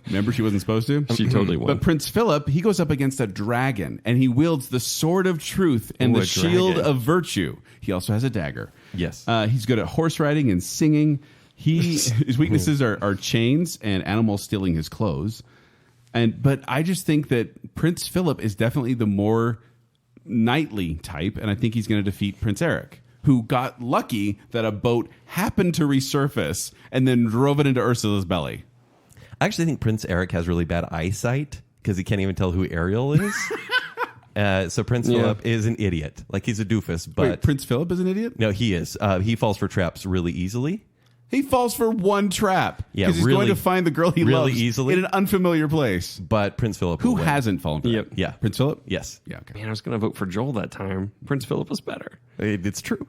D: Remember, she wasn't supposed to.
E: She totally won.
D: But Prince Philip, he goes up against a dragon, and he wields the sword of truth and
E: Ooh,
D: the
E: a
D: shield
E: dragon.
D: of virtue. He also has a dagger.
C: Yes.
D: He's good at horse riding and singing. His weaknesses are chains and animals stealing his clothes. But I just think that Prince Philip is definitely the more knightly type, and I think he's going to defeat Prince Eric, who got lucky that a boat happened to resurface and then drove it into Ursula's belly.
C: I actually think Prince Eric has really bad eyesight because he can't even tell who Ariel is. So Prince Philip is an idiot. Like, he's a doofus, but...
D: Wait, Prince Philip is an idiot?
C: No, he is. He falls for traps really easily.
D: He falls for one trap.
C: Yeah,
D: because he's
C: really-
D: going to find the girl he
C: really
D: loves
C: easily.
D: in an unfamiliar place.
C: But Prince Philip
D: Who
C: will win.
D: hasn't fallen for
E: Yep.
D: that?
C: Yeah.
D: Prince Philip?
C: Yes.
D: Yeah, okay.
E: Man, I was going to vote for Joel that time. Prince Philip was better.
C: It's true.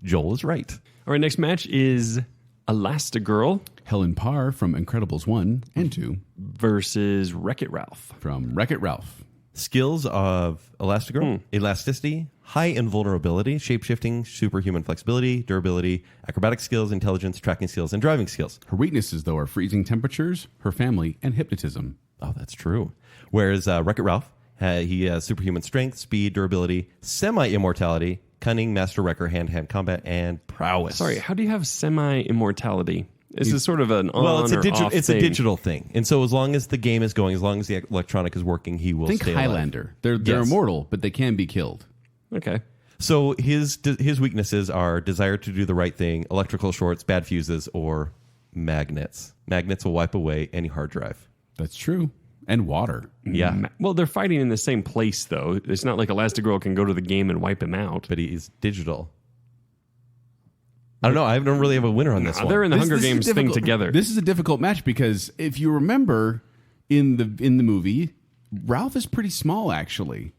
C: Joel is right.
E: All right, next match is Elastigirl
D: Helen Parr from Incredibles 1 and 2
E: versus Wreck-It Ralph.
D: from Wreck-It Ralph.
C: Skills of Elastigirl, elasticity, high invulnerability, shapeshifting, superhuman flexibility, durability, acrobatic skills, intelligence, tracking skills, and driving skills.
D: Her weaknesses, though, are freezing temperatures, her family, and hypnotism.
C: Oh, that's true. Whereas Wreck-It Ralph, he has superhuman strength, speed, durability, semi-immortality, cunning, master wrecker, hand-to-hand combat, and prowess.
E: Sorry, how do you have semi-immortality? This is sort of an
C: it's a digital thing. And so as long as the game is going, as long as the electronic is working, he will
D: Think
C: stay
D: Highlander.
C: alive.
D: They're
C: Yes.
D: immortal, but they can be killed.
E: Okay.
C: So his weaknesses are desire to do the right thing, electrical shorts, bad fuses, or magnets. Magnets will wipe away any hard drive.
D: That's true. And water.
C: Yeah.
E: Well, they're fighting in the same place, though. It's not like Elastigirl can go to the game and wipe him out.
C: But he's digital. I don't know. I don't really have a winner on this one.
E: They're in the Hunger
D: This is
E: Games thing
D: difficult.
E: together.
D: This is a difficult match because if you remember in the movie, Ralph is pretty small actually.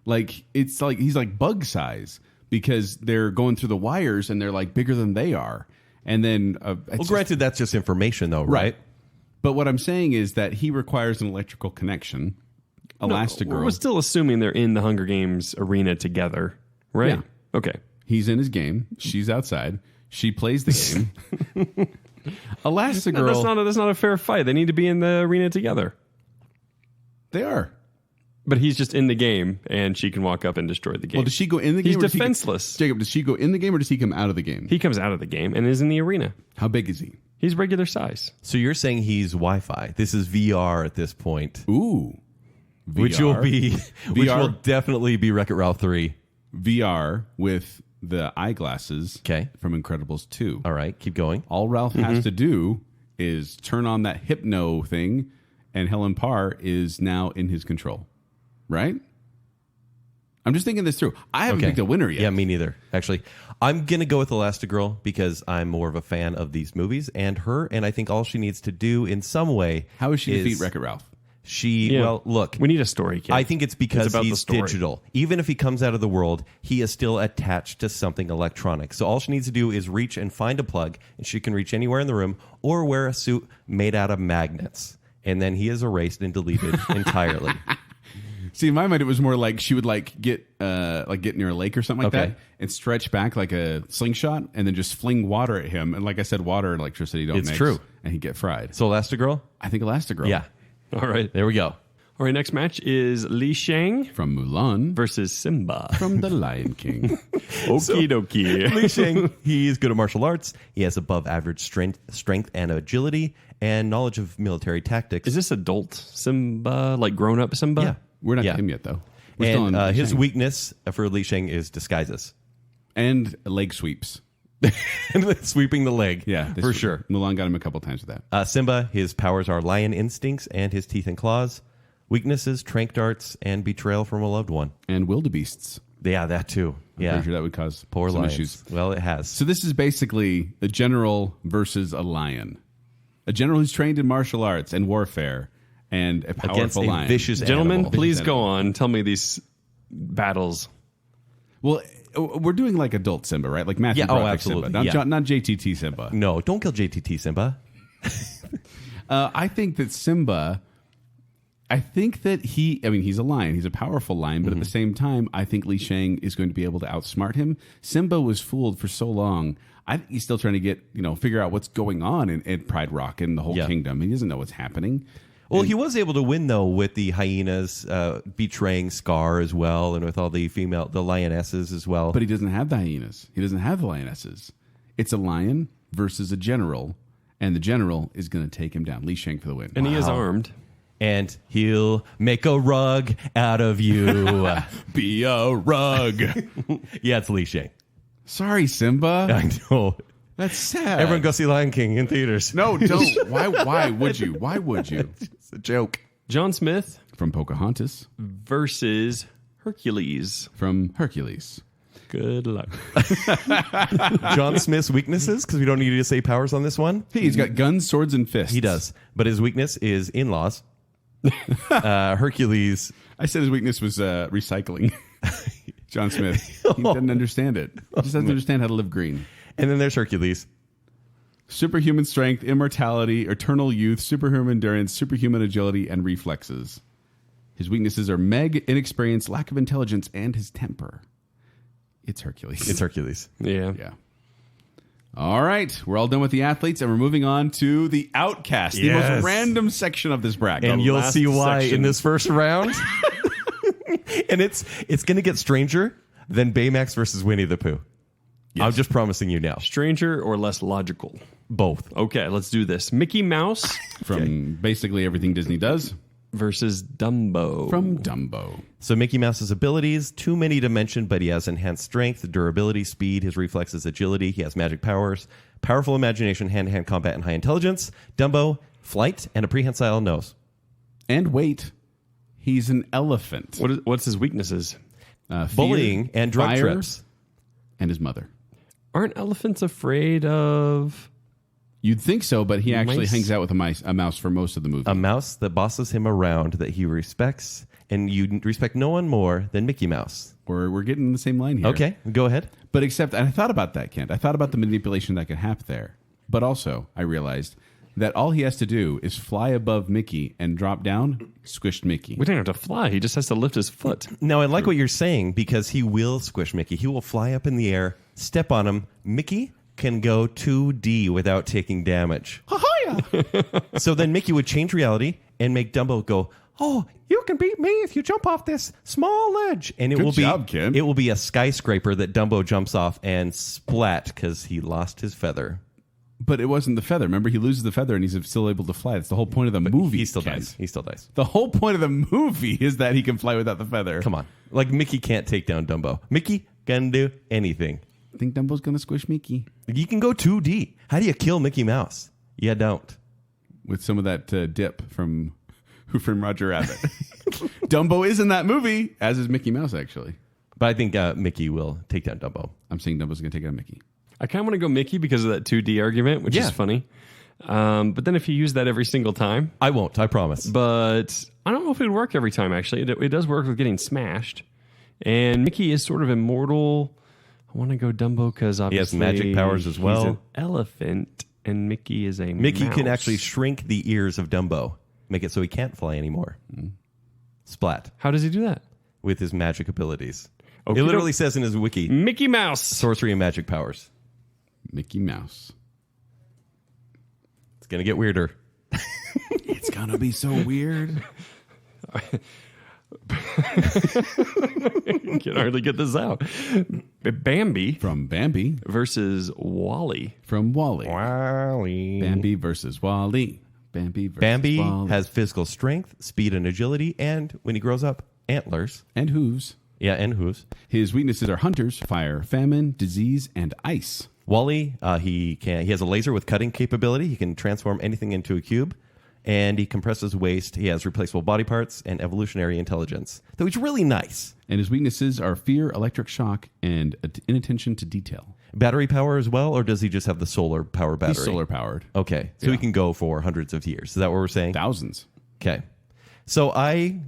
D: Like it's like he's like bug size because they're going through the wires and they're like bigger than they are. And then
C: Granted, that's just information though, right?
D: But what I'm saying is that he requires an electrical connection. Elastigirl.
E: We're still assuming they're in the Hunger Games arena together, right?
D: Yeah.
E: Okay.
D: He's in his game. She's outside. She plays the game. Elastigirl.
E: No, that's not a fair fight. They need to be in the arena together.
D: They are.
E: But he's just in the game, and she can walk up and destroy the game.
D: Well, does she go in the game?
E: He's
D: or does he-
E: defenseless.
D: Jacob, does she go in the game or does he come out of the game?
E: He comes out of the game and is in the arena.
D: How big is he?
E: He's regular size.
C: So you're saying he's Wi-Fi. This is VR at this point.
D: Ooh. VR.
C: Which
D: VR.
C: will definitely be Wreck-It Ralph 3.
D: VR with the eyeglasses
C: 'Kay.
D: from Incredibles 2.
C: All right, keep going.
D: All Ralph has to do is turn on that hypno thing, and Helen Parr is now in his control. Right? I'm just thinking this through. I haven't picked a winner yet.
C: Yeah, me neither. Actually, I'm going to go with Elastigirl because I'm more of a fan of these movies and her, and I think all she needs to do in some way
D: How is she defeat Wreck-It Ralph?
C: Well, look.
E: We need a story, kid.
C: I think it's because
E: about the
C: he's
E: story.
C: digital. Even if he comes out of the world, he is still attached to something electronic. So all she needs to do is reach and find a plug, and she can reach anywhere in the room or wear a suit made out of magnets. And then he is erased and deleted entirely.
D: See, in my mind, it was more like she would get near a lake or something like that and stretch back like a slingshot and then just fling water at him. And like I said, water and electricity don't
C: It's
D: mix.
C: true.
D: And he'd get fried.
C: So Elastigirl?
D: I think Elastigirl.
C: Yeah.
E: All right.
C: There we go.
E: All right, next match is Li Shang
D: From Mulan.
E: versus Simba.
D: From The Lion King.
E: Okie dokie.
C: Li Shang, he's good at martial arts. He has above average strength and agility and knowledge of military tactics.
E: Is this adult Simba, like grown up Simba?
C: Yeah.
D: We're not
C: Yeah.
D: him yet, though. We're still
C: And
D: on Li
C: his
D: Shang.
C: weakness for Li Shang is disguises.
D: And leg sweeps.
C: Sweeping the leg.
D: Yeah.
C: for sure.
D: Mulan got him a couple times with that.
C: Simba, his powers are lion instincts and his teeth and claws. Weaknesses, trank darts, and betrayal from a loved one.
D: And wildebeests.
C: Yeah, that too.
D: I'm
C: Yeah.
D: pretty sure that would cause
C: Poor
D: some
C: lions.
D: issues.
C: Well, it has.
D: So this is basically a general versus a lion. A general who's trained in martial arts and warfare and a powerful
C: Against a
D: lion.
C: vicious
E: Gentlemen,
C: animal.
E: please go on. Tell me these battles.
D: Well, we're doing like adult Simba, right? Like Matthew
C: Yeah,
D: Broderick
C: absolutely.
D: Simba,
C: Yeah.
D: not JTT Simba.
C: No, don't kill JTT, Simba.
D: I think that Simba, I think that he's a lion. He's a powerful lion, but at the same time, I think Li Shang is going to be able to outsmart him. Simba was fooled for so long. I think he's still trying to figure out what's going on in Pride Rock and the whole kingdom. He doesn't know what's happening.
C: Well, he was able to win, though, with the hyenas betraying Scar as well, and with all the lionesses as well.
D: But he doesn't have the hyenas. He doesn't have the lionesses. It's a lion versus a general, and the general is going to take him down. Li Shang for the win.
E: And he is armed.
C: And he'll make a rug out of you.
D: Be a rug.
C: Yeah, it's Li Shang.
D: Sorry, Simba.
C: I know.
D: That's sad.
C: Everyone go see Lion King in theaters.
D: No, don't. Why would you? Why would you?
C: It's a joke.
E: John Smith
D: From Pocahontas.
E: versus Hercules.
D: From Hercules.
E: Good luck.
C: John Smith's weaknesses, because we don't need to say powers on this one.
D: Hey, he's got guns, swords, and fists.
C: He does. But his weakness is in-laws. Hercules.
D: I said his weakness was recycling. John Smith. He doesn't understand it. He just doesn't understand how to live green.
C: And then there's Hercules.
D: Superhuman strength, immortality, eternal youth, superhuman endurance, superhuman agility, and reflexes. His weaknesses are Meg, inexperience, lack of intelligence, and his temper. It's Hercules.
C: It's Hercules.
E: Yeah.
D: Yeah. All right. We're all done with the athletes, and we're moving on to the outcast, the
C: Yes.
D: most random section of this bracket.
C: And you'll
E: last
C: see why
E: section.
C: in this first round. And it's going to get stranger than Baymax versus Winnie the Pooh.
D: Yes.
C: I'm just promising you now.
E: Stranger or less logical?
C: Both.
E: Okay, let's do this. Mickey Mouse
D: From basically everything Disney does.
E: versus Dumbo.
D: From Dumbo.
C: So Mickey Mouse's abilities, too many to mention, but he has enhanced strength, durability, speed, his reflexes, agility. He has magic powers, powerful imagination, hand-to-hand combat, and high intelligence. Dumbo, flight, and a prehensile nose.
D: And wait, he's an elephant.
E: What's his weaknesses?
D: Fear,
C: Bullying and drug
D: fire,
C: trips.
D: And his mother.
E: Aren't elephants afraid of...
D: You'd think so, but he actually
E: Mice?
D: hangs out with a mouse for most of the movie.
C: A mouse that bosses him around that he respects, and you respect no one more than Mickey Mouse.
D: We're getting in the same line here.
C: Okay, go ahead.
D: But except, and I thought about that, Kent. I thought about the manipulation that could happen there. But also, I realized that all he has to do is fly above Mickey and drop down, squished Mickey.
E: We don't have to fly. He just has to lift his foot.
C: Now, I like what you're saying because he will squish Mickey. He will fly up in the air, step on him. Mickey can go 2D without taking damage. So then Mickey would change reality and make Dumbo go, "Oh, you can beat me if you jump off this small ledge." And it
D: Good
C: will
D: job,
C: be
D: Ken.
C: it will be a skyscraper that Dumbo jumps off and splat because he lost his feather.
D: But it wasn't the feather. Remember, he loses the feather and he's still able to fly. That's the whole point of the movie.
C: He still
D: Ken.
C: dies. He still dies.
D: The whole point of the movie is that he can fly without the feather.
C: Come on. Like Mickey can't take down Dumbo. Mickey can do anything.
D: I think Dumbo's going to squish Mickey
C: You can go 2D. How do you kill Mickey Mouse? You don't.
D: with some of that dip from Who Framed Roger Rabbit. Dumbo is in that movie, as is Mickey Mouse, actually.
C: But I think Mickey will take down Dumbo.
D: I'm saying Dumbo's going to take out Mickey.
E: I kind of want to go Mickey because of that 2D argument, which
C: Yeah.
E: is funny. But then if you use that every single time,
C: I won't, I promise.
E: but I don't know if it would work every time, actually. It does work with getting smashed. And Mickey is sort of immortal. I want to go Dumbo because obviously
C: He has magic powers as well.
E: He's an elephant, and Mickey is a
C: Mickey can
E: mouse.
C: actually shrink the ears of Dumbo, make it so he can't fly anymore. Splat.
E: How does he do that?
C: With his magic abilities.
E: Okey
C: It literally
E: doke.
C: says in his wiki,
E: Mickey Mouse.
C: sorcery and magic powers.
D: Mickey Mouse.
C: It's going to get weirder.
D: It's going to be so weird.
E: Can hardly get this out. Bambi
D: From Bambi.
E: versus Wally.
D: From Wally.
C: Wally.
D: Bambi versus Wally. Bambi versus
C: Bambi
D: Wally.
C: has physical strength, speed, and agility, and when he grows up, antlers.
D: And hooves.
C: Yeah, and hooves.
D: His weaknesses are hunters, fire, famine, disease, and ice.
C: Wally, he has a laser with cutting capability. He can transform anything into a cube, and he compresses waste. He has replaceable body parts and evolutionary intelligence. So he's really nice.
D: And his weaknesses are fear, electric shock, and inattention to detail.
C: Battery power as well, or does he just have the solar power battery?
D: He's solar powered.
C: Okay, so he can go for hundreds of years. Is that what we're saying?
D: Thousands.
C: Okay. So I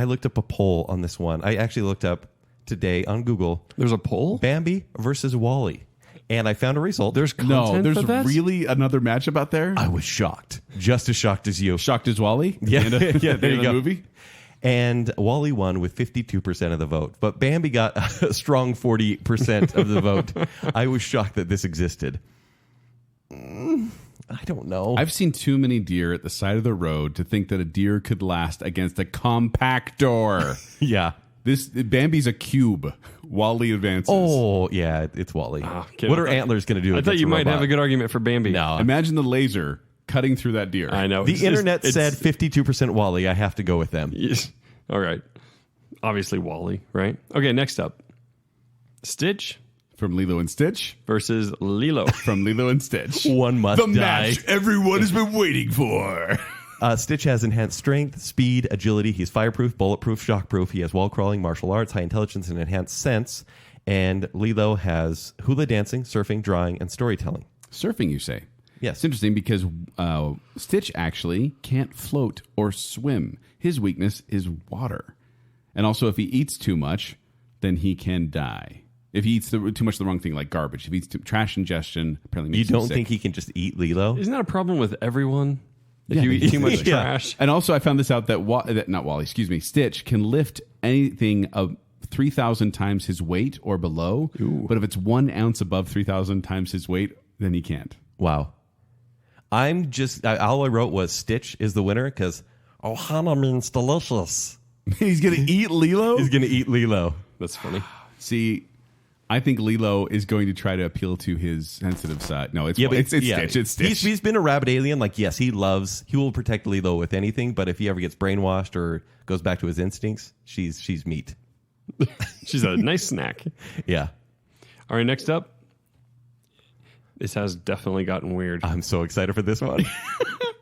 C: looked up a poll on this one. I actually looked up today on Google
E: There's a poll?
C: Bambi versus Wally, and I found a result.
E: There's
D: No,
E: content
D: there's
E: for that?
D: really another matchup out there.
C: I was shocked, just as shocked as you.
D: Shocked as Wally.
C: Yeah,
D: At the end of-
C: yeah,
D: at the
C: there
D: end
C: you
D: of the
C: go.
D: Movie.
C: And Wally won with 52% of the vote, but Bambi got a strong 40% of the vote. I was shocked that this existed. I don't know.
D: I've seen too many deer at the side of the road to think that a deer could last against a compactor.
C: yeah.
D: This Bambi's a cube. Wally advances.
C: Oh, yeah, it's Wally.
E: okay.
C: What are antlers going to do?
E: I thought
C: against
E: you might
C: robot?
E: have a good argument for Bambi.
C: No.
D: Imagine the laser cutting through that deer.
E: I know.
C: The internet said 52% Wally. I have to go with them.
E: Yes. All right. Obviously Wally, right? Okay, next up. Stitch
D: From Lilo and Stitch.
E: versus Lilo.
D: From Lilo and Stitch.
C: One must
D: The
C: die.
D: match everyone has been waiting for.
C: Stitch has enhanced strength, speed, agility. He's fireproof, bulletproof, shockproof. He has wall crawling, martial arts, high intelligence, and enhanced sense. And Lilo has hula dancing, surfing, drawing, and storytelling.
D: Surfing, you say?
C: Yes.
D: It's interesting because Stitch actually can't float or swim. His weakness is water. And also, if he eats too much, then he can die. If he eats too much of the wrong thing, like garbage. If he eats trash ingestion, apparently
C: You
D: makes him
C: don't
D: sick.
C: think he can just eat Lilo?
E: Isn't that a problem with everyone? If you eat too much trash.
D: And also, I found this out that Stitch can lift anything of 3,000 times his weight or below. Ooh. But if it's 1 ounce above 3,000 times his weight, then he can't.
C: Wow. All I wrote was Stitch is the winner because Ohana means delicious.
D: He's going to eat Lilo?
C: He's going to eat Lilo.
E: That's funny.
D: See, I think Lilo is going to try to appeal to his sensitive side. No, it's Stitch. It's Stitch.
C: He's been a rabbit alien. Like, yes, he will protect Lilo with anything, but if he ever gets brainwashed or goes back to his instincts, she's meat.
E: She's a nice snack.
C: Yeah.
E: All right, next up. This has definitely gotten weird.
C: I'm so excited for this one.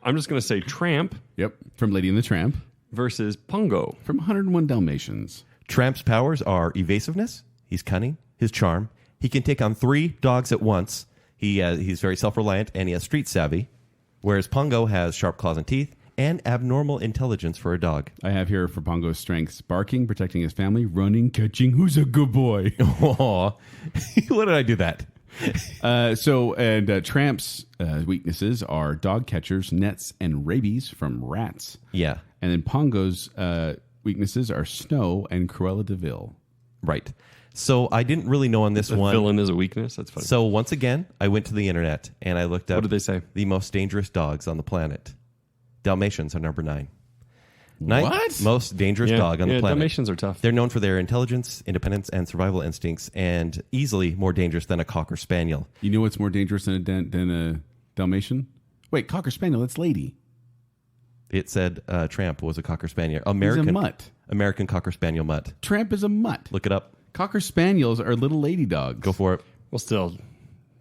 E: I'm just going to say Tramp.
D: Yep, from Lady and the Tramp.
E: Versus Pongo.
D: From 101 Dalmatians.
C: Tramp's powers are evasiveness. He's cunning. His charm. He can take on 3 dogs at once. He's very self-reliant, and he has street savvy. Whereas Pongo has sharp claws and teeth, and abnormal intelligence for a dog.
D: I have here for Pongo's strengths: barking, protecting his family, running, catching. Who's a good boy?
C: What did I do that?
D: Tramp's weaknesses are dog catchers, nets, and rabies from rats.
C: Yeah.
D: And then Pongo's weaknesses are snow and Cruella de Vil.
C: Right. So I didn't really know on this one.
E: Villain is a weakness. That's funny.
C: So once again, I went to the internet and I looked up.
E: What did they say?
C: The most dangerous dogs on the planet. Dalmatians are number 9.
D: What?
C: Most dangerous dog on the planet.
E: Dalmatians are tough.
C: They're known for their intelligence, independence, and survival instincts, and easily more dangerous than a Cocker Spaniel.
D: You know what's more dangerous than a Dalmatian? Wait, Cocker Spaniel, that's Lady.
C: It said Tramp was a Cocker Spaniel.
D: He's a mutt.
C: American Cocker Spaniel mutt.
D: Tramp is a mutt.
C: Look it up.
D: Cocker Spaniels are little lady dogs.
C: Go for it.
E: Well, still,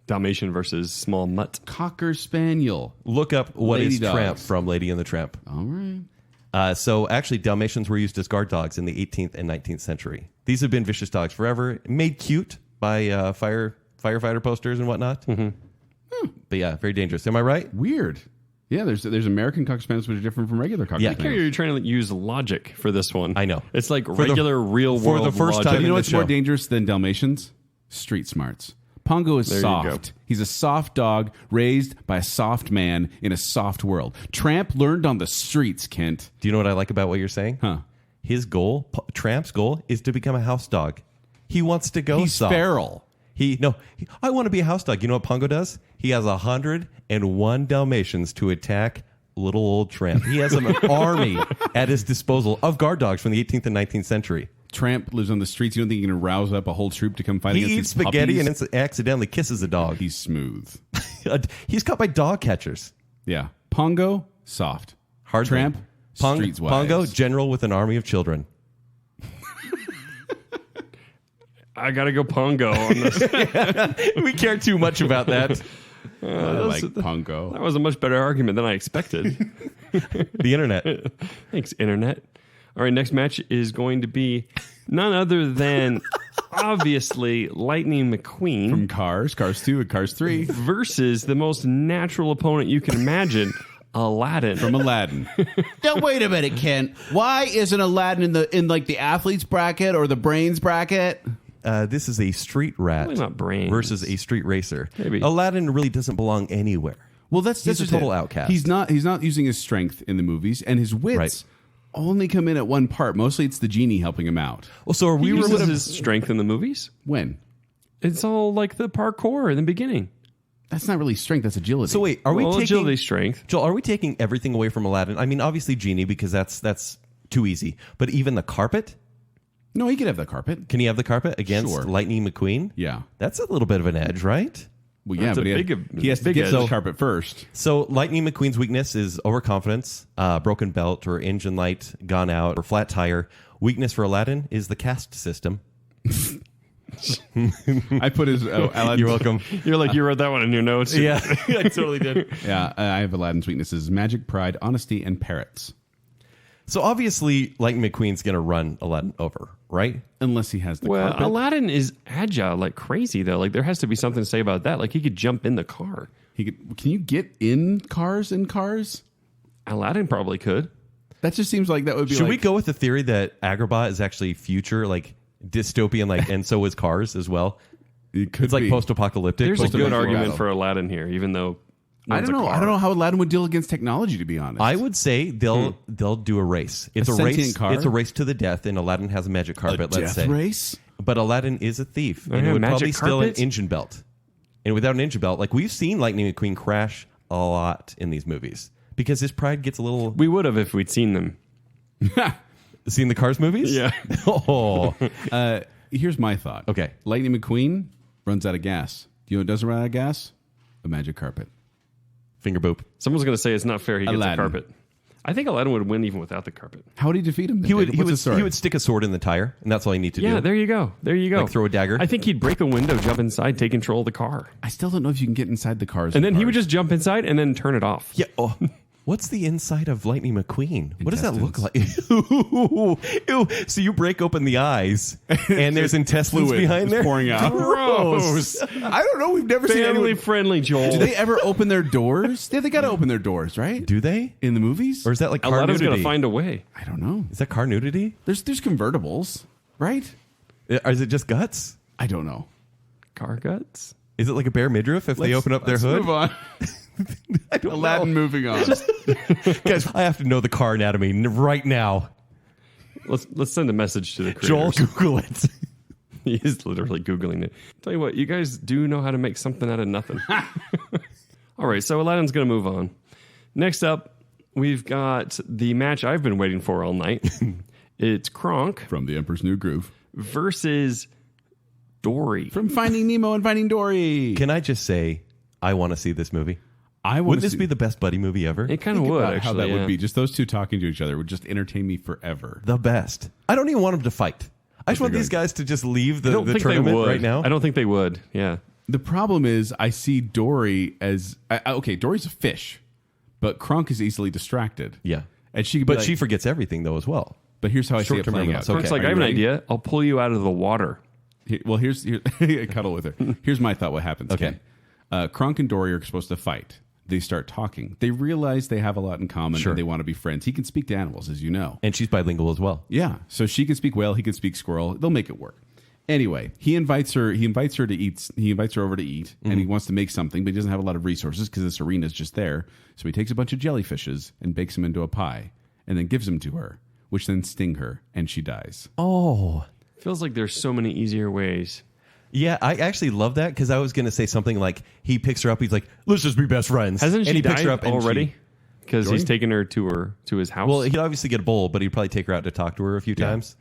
E: Dalmatian versus small mutt.
D: Cocker Spaniel.
C: Look up what
D: Lady
C: is
D: dogs.
C: Tramp from Lady and the Tramp.
D: All right.
C: So actually, Dalmatians were used as guard dogs in the 18th and 19th century. These have been vicious dogs forever, made cute by firefighter posters and whatnot.
E: Mm-hmm.
C: But yeah, very dangerous. Am I right?
D: Weird. Yeah, there's American Cocker Spaniels which are different from regular Cocker
C: Yeah.
D: Spaniels.
E: You're trying to use logic for this one.
C: I know.
E: It's like
C: For
E: regular real world
C: for the first
E: logic.
C: time
D: You know
C: in
D: what's
C: the
D: more
C: show.
D: dangerous than Dalmatians? Street smarts. Pongo is
E: There you
D: soft.
E: go.
D: He's a soft dog raised by a soft man in a soft world. Tramp learned on the streets, Kent.
C: Do you know what I like about what you're saying?
D: Huh.
C: His goal, Tramp's goal, is to become a house dog. He wants to go
D: He's
C: soft.
D: feral.
C: I want to be a house dog. You know what Pongo does? He has 101 Dalmatians to attack little old Tramp. He has an army at his disposal of guard dogs from the 18th and 19th century.
D: Tramp lives on the streets. You don't think he can rouse up a whole troop to come fight
C: He
D: against
C: eats
D: these
C: spaghetti
D: puppies?
C: and accidentally kisses a dog.
D: He's smooth.
C: He's caught by dog catchers.
D: Yeah. Pongo, soft.
C: Hard
D: Tramp, streets wise.
C: Pongo, general with an army of children.
E: I got to go Pongo on this.
C: We care too much about that.
D: I like Pongo.
E: That was a much better argument than I expected.
C: The internet.
E: Thanks, Internet. All right, next match is going to be none other than, obviously, Lightning McQueen.
D: From Cars 2 and Cars 3.
E: Versus the most natural opponent you can imagine, Aladdin.
D: From Aladdin. Now, wait a minute, Kent. Why isn't Aladdin in the athletes bracket or the brains bracket?
C: This is a street rat
E: Probably not brains.
C: versus a street racer.
E: Maybe.
C: Aladdin really doesn't belong anywhere.
D: Well, he's
C: a total outcast.
D: He's not using his strength in the movies, and his wits
C: Right.
D: only come in at one part. Mostly, it's the genie helping him out.
C: Well, so are
E: He
C: we
E: uses his strength in the movies.
D: When?
E: It's all like the parkour in the beginning.
D: That's not really strength. That's agility.
C: So wait, are we taking
E: agility strength?
C: Joel? Are we taking everything away from Aladdin? I mean, obviously genie because that's too easy. But even the carpet,
D: No, he could have the carpet.
C: can he have the carpet against
D: Sure.
C: Lightning McQueen?
D: Yeah.
C: That's a little bit of an edge, right?
D: Well, yeah,
E: That's
D: but
E: a
D: he has to
E: big
D: get
E: edge.
D: the carpet first.
C: So Lightning McQueen's weakness is overconfidence, broken belt or engine light gone out or flat tire. Weakness for Aladdin is the caste system.
D: I put his. Aladdin's,
C: You're welcome.
E: You're like, you wrote that one in your notes.
C: Yeah, I totally did.
D: Yeah, I have Aladdin's weaknesses: magic, pride, honesty, and parrots.
C: So obviously, Lightning McQueen's going to run Aladdin over, right?
D: Unless he has the
E: Well,
D: carpet.
E: Aladdin is agile like crazy, though. Like, there has to be something to say about that. Like, he could jump in the car.
D: Can you get in cars?
E: Aladdin probably could.
D: That just seems like that would be.
C: Should we go with the theory that Agrabah is actually future, like dystopian, like, and so is Cars as well?
D: It could
C: It's like
D: be.
C: post-apocalyptic.
E: There's a good
D: Post-apocalyptic
E: argument
D: battle.
E: for Aladdin here, even though
D: I don't know. I don't know how Aladdin would deal against technology, to be honest.
C: I would say they'll do a race. It's a race.
D: sentient car?
C: It's a race to the death, and Aladdin has a magic carpet. Let's say
D: race.
C: But Aladdin is a thief, and
E: yeah,
C: it would
E: magic
C: probably steal an
E: carpet?
C: engine belt. And without an engine belt, like we've seen Lightning McQueen crash a lot in these movies because his pride gets a little.
E: We would have if we'd seen them.
C: Seen the Cars movies?
E: Yeah.
C: Oh.
D: Here's my thought.
C: Okay.
D: Lightning McQueen runs out of gas. Do you know what doesn't run out of gas? A magic carpet.
C: Finger boop.
E: Someone's going to say it's not fair he gets
D: Aladdin.
E: a carpet. I think Aladdin would win even without the carpet.
D: How would he defeat him? Then?
C: He would
D: What's the story?
C: he would stick a sword in the tire, and that's all you need to do.
E: Yeah, there you go. There you go.
C: Like throw a dagger?
E: I think he'd break a window, jump inside, take control of the car.
D: I still don't know if you can get inside the cars.
E: And then he would just jump inside and then turn it off.
C: Yeah. Oh. What's the inside of Lightning McQueen? What does that look like? Ew. So you break open the eyes, and there's intestines
D: fluid
C: behind
D: is
C: there?
D: pouring out.
E: Gross.
D: I don't know. We've never seen
E: Family
D: anyone.
E: friendly, Joel.
D: Do they ever open their doors? They got to open their doors, right?
C: Do they?
D: In the movies?
C: Or is that like car
E: Aladdin's going
C: nudity?
E: to find a way.
D: I don't know.
C: Is that car nudity?
D: There's convertibles, right?
C: Or is it just guts?
D: I don't know.
E: Car guts?
C: Is it like a bare midriff if they open up their hood?
D: Move on.
C: I don't
D: Aladdin
C: know.
D: moving on.
C: Guys, I have to know the car anatomy right now.
E: Let's send a message to the
C: Joel,
E: creators.
C: Google it.
E: He is literally Googling it. Tell you what, you guys do know how to make something out of nothing. All right, so Aladdin's going to move on. Next up, we've got the match I've been waiting for all night. It's Kronk
D: From The Emperor's New Groove.
E: versus Dory.
D: From Finding Nemo and Finding Dory.
C: Can I just say, I want to see this movie. Wouldn't this be the best buddy movie ever?
E: It kind of
D: Think
E: would,
D: about
E: actually.
D: how that
E: yeah.
D: would be. Just those two talking to each other would just entertain me forever.
C: The best. I don't even want them to fight. I just want these guys to just leave the tournament right now.
E: I don't think they would. Yeah.
D: The problem is I see Dory as... okay, Dory's a fish, but Kronk is easily distracted.
C: Yeah.
D: And she,
C: But she forgets everything, though, as well.
D: But here's how I see it
C: Short-term
D: playing
C: memory
D: out.
C: loss. Okay.
E: Kronk's like,
D: Are
E: I have
D: you
E: an
D: ready?
E: idea. I'll pull you out of the water.
D: Well, here's cuddle with her. Here's my thought. What happens?
C: Okay.
D: Ken. Kronk and Dory are supposed to fight. They start talking. They realize they have a lot in common.
C: Sure.
D: And they want to be friends. He can speak to animals, as you know.
C: And she's bilingual as well.
D: Yeah. So she can speak whale. He can speak squirrel. They'll make it work. Anyway, he invites her to eat. He invites her over to eat, and he wants to make something, but he doesn't have a lot of resources because this arena is just there. So he takes a bunch of jellyfishes and bakes them into a pie, and then gives them to her, which then sting her, and she dies.
C: Oh.
E: Feels like there's so many easier ways.
C: Yeah, I actually love that because I was going to say something like he picks her up. He's like, let's just be best friends.
E: Hasn't
C: and
E: she
C: he picks
E: died
C: her up and
E: already? Because he's
C: Dory?
E: taken her to his house.
C: Well, he'd obviously get a bowl, but he'd probably take her out to talk to her a few times.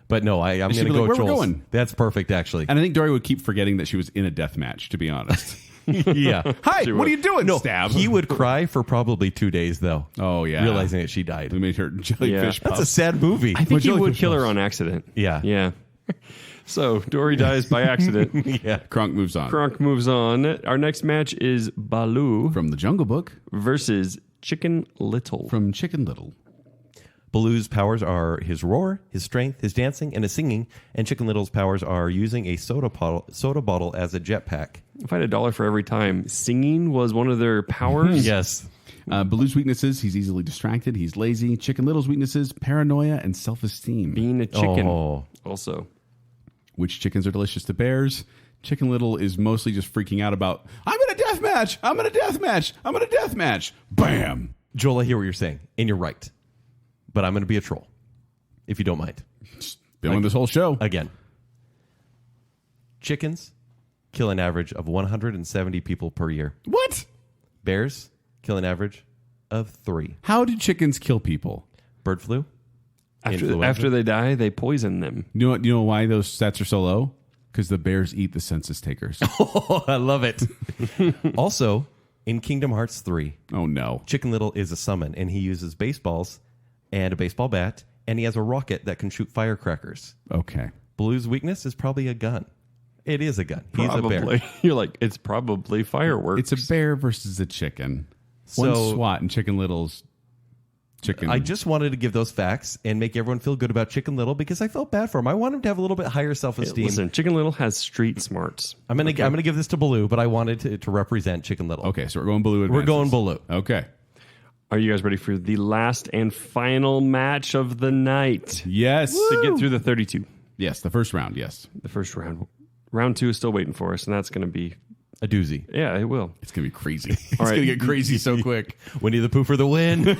C: But no, I'm
D: she'd
C: going to
D: be
C: go
D: like, "Where we
C: Joel's.
D: going?"
C: That's perfect, actually.
D: And I think Dory would keep forgetting that she was in a death match, to be honest.
C: Yeah.
D: Hi,
E: She
D: what
E: would.
D: are you doing?
C: No,
D: Stab.
C: he would cry for probably 2 days, though.
D: Oh, yeah.
C: Realizing that she died.
D: We made her jellyfish
E: Yeah.
C: That's
D: puff.
C: a sad movie.
E: I think he would
D: jellyfish
E: kill her
D: puffs.
E: on accident.
C: Yeah.
E: Yeah. So Dory dies by accident.
C: Yeah.
D: Kronk moves on.
E: Kronk moves on. Our next match is Baloo
D: From The Jungle Book,
E: versus Chicken Little.
D: from Chicken Little.
C: Baloo's powers are his roar, his strength, his dancing, and his singing. And Chicken Little's powers are using a soda bottle as a jetpack.
E: If I had $1 for every time singing was one of their powers,
C: Yes.
D: Baloo's weaknesses, he's easily distracted, he's lazy. Chicken Little's weaknesses, paranoia and self-esteem.
E: being a chicken
C: Oh.
E: also.
D: Which chickens are delicious to bears? Chicken Little is mostly just freaking out about, I'm in a death match! I'm in a death match! I'm in a death match! Bam!
C: Joel, I hear what you're saying, and you're right. But I'm going to be a troll, if you don't mind.
D: Been on this whole show.
C: Again, chickens kill an average of 170 people per year.
D: What?
C: Bears kill an average of 3.
D: How do chickens kill people?
C: Bird flu. Influenza.
E: After they die, they poison them.
D: You know why those stats are so low? Because the bears eat the census takers.
C: Oh, I love it. Also, in Kingdom Hearts 3,
D: Oh, no.
C: Chicken Little is a summon, and he uses baseballs and a baseball bat, and he has a rocket that can shoot firecrackers.
D: Okay.
C: Baloo's weakness is probably a gun. It is a gun. He's
E: Probably.
C: a bear.
E: You're like, it's probably fireworks.
D: It's a bear versus a chicken.
C: So-
D: One SWAT and Chicken Little's chicken.
C: I just wanted to give those facts and make everyone feel good about Chicken Little because I felt bad for him. I want him to have a little bit higher self-esteem.
E: Listen, Chicken Little has street smarts.
C: I'm gonna give this to Baloo, but I wanted to represent Chicken Little.
D: Okay, so we're going Baloo.
C: We're
D: advances.
C: going Baloo.
D: Okay.
E: Are you guys ready for the last and final match of the night?
D: Yes.
E: To get through the 32.
D: Yes, the first round, yes.
E: The first round. Round 2 is still waiting for us, and that's going to be
C: A doozy.
E: Yeah, it will.
D: It's going to be crazy. It's going to get crazy so quick.
C: Winnie the Pooh for the win.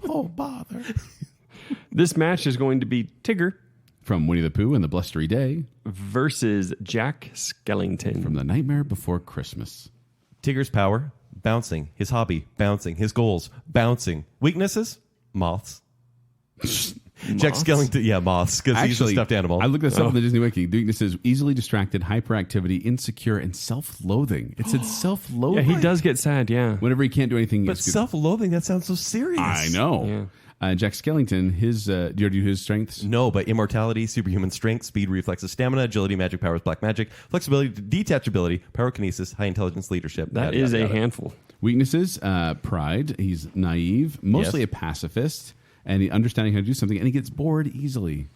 D: Oh, bother.
E: This match is going to be Tigger
D: From Winnie the Pooh and the Blustery Day.
E: versus Jack Skellington.
D: From The Nightmare Before Christmas.
C: Tigger's power, bouncing. His hobby, bouncing. His goals, bouncing. Weaknesses, moths. Jack Skellington, moths, because he's a stuffed animal.
D: I looked this up in the Disney Wiki. The weaknesses: easily distracted, hyperactivity, insecure, and self-loathing. It said self-loathing.
E: Yeah, he does get sad, yeah.
D: Whenever he can't do anything.
C: But self-loathing, that sounds so serious.
D: I know.
E: Yeah.
D: Jack Skellington, his do you do his strengths?
C: No, but immortality, superhuman strength, speed, reflexes, stamina, agility, magic powers, black magic, flexibility, detachability, pyrokinesis, high intelligence, leadership.
E: That is a handful.
D: Weaknesses: pride. He's naive, mostly a pacifist, and he understanding how to do something, and he gets bored easily.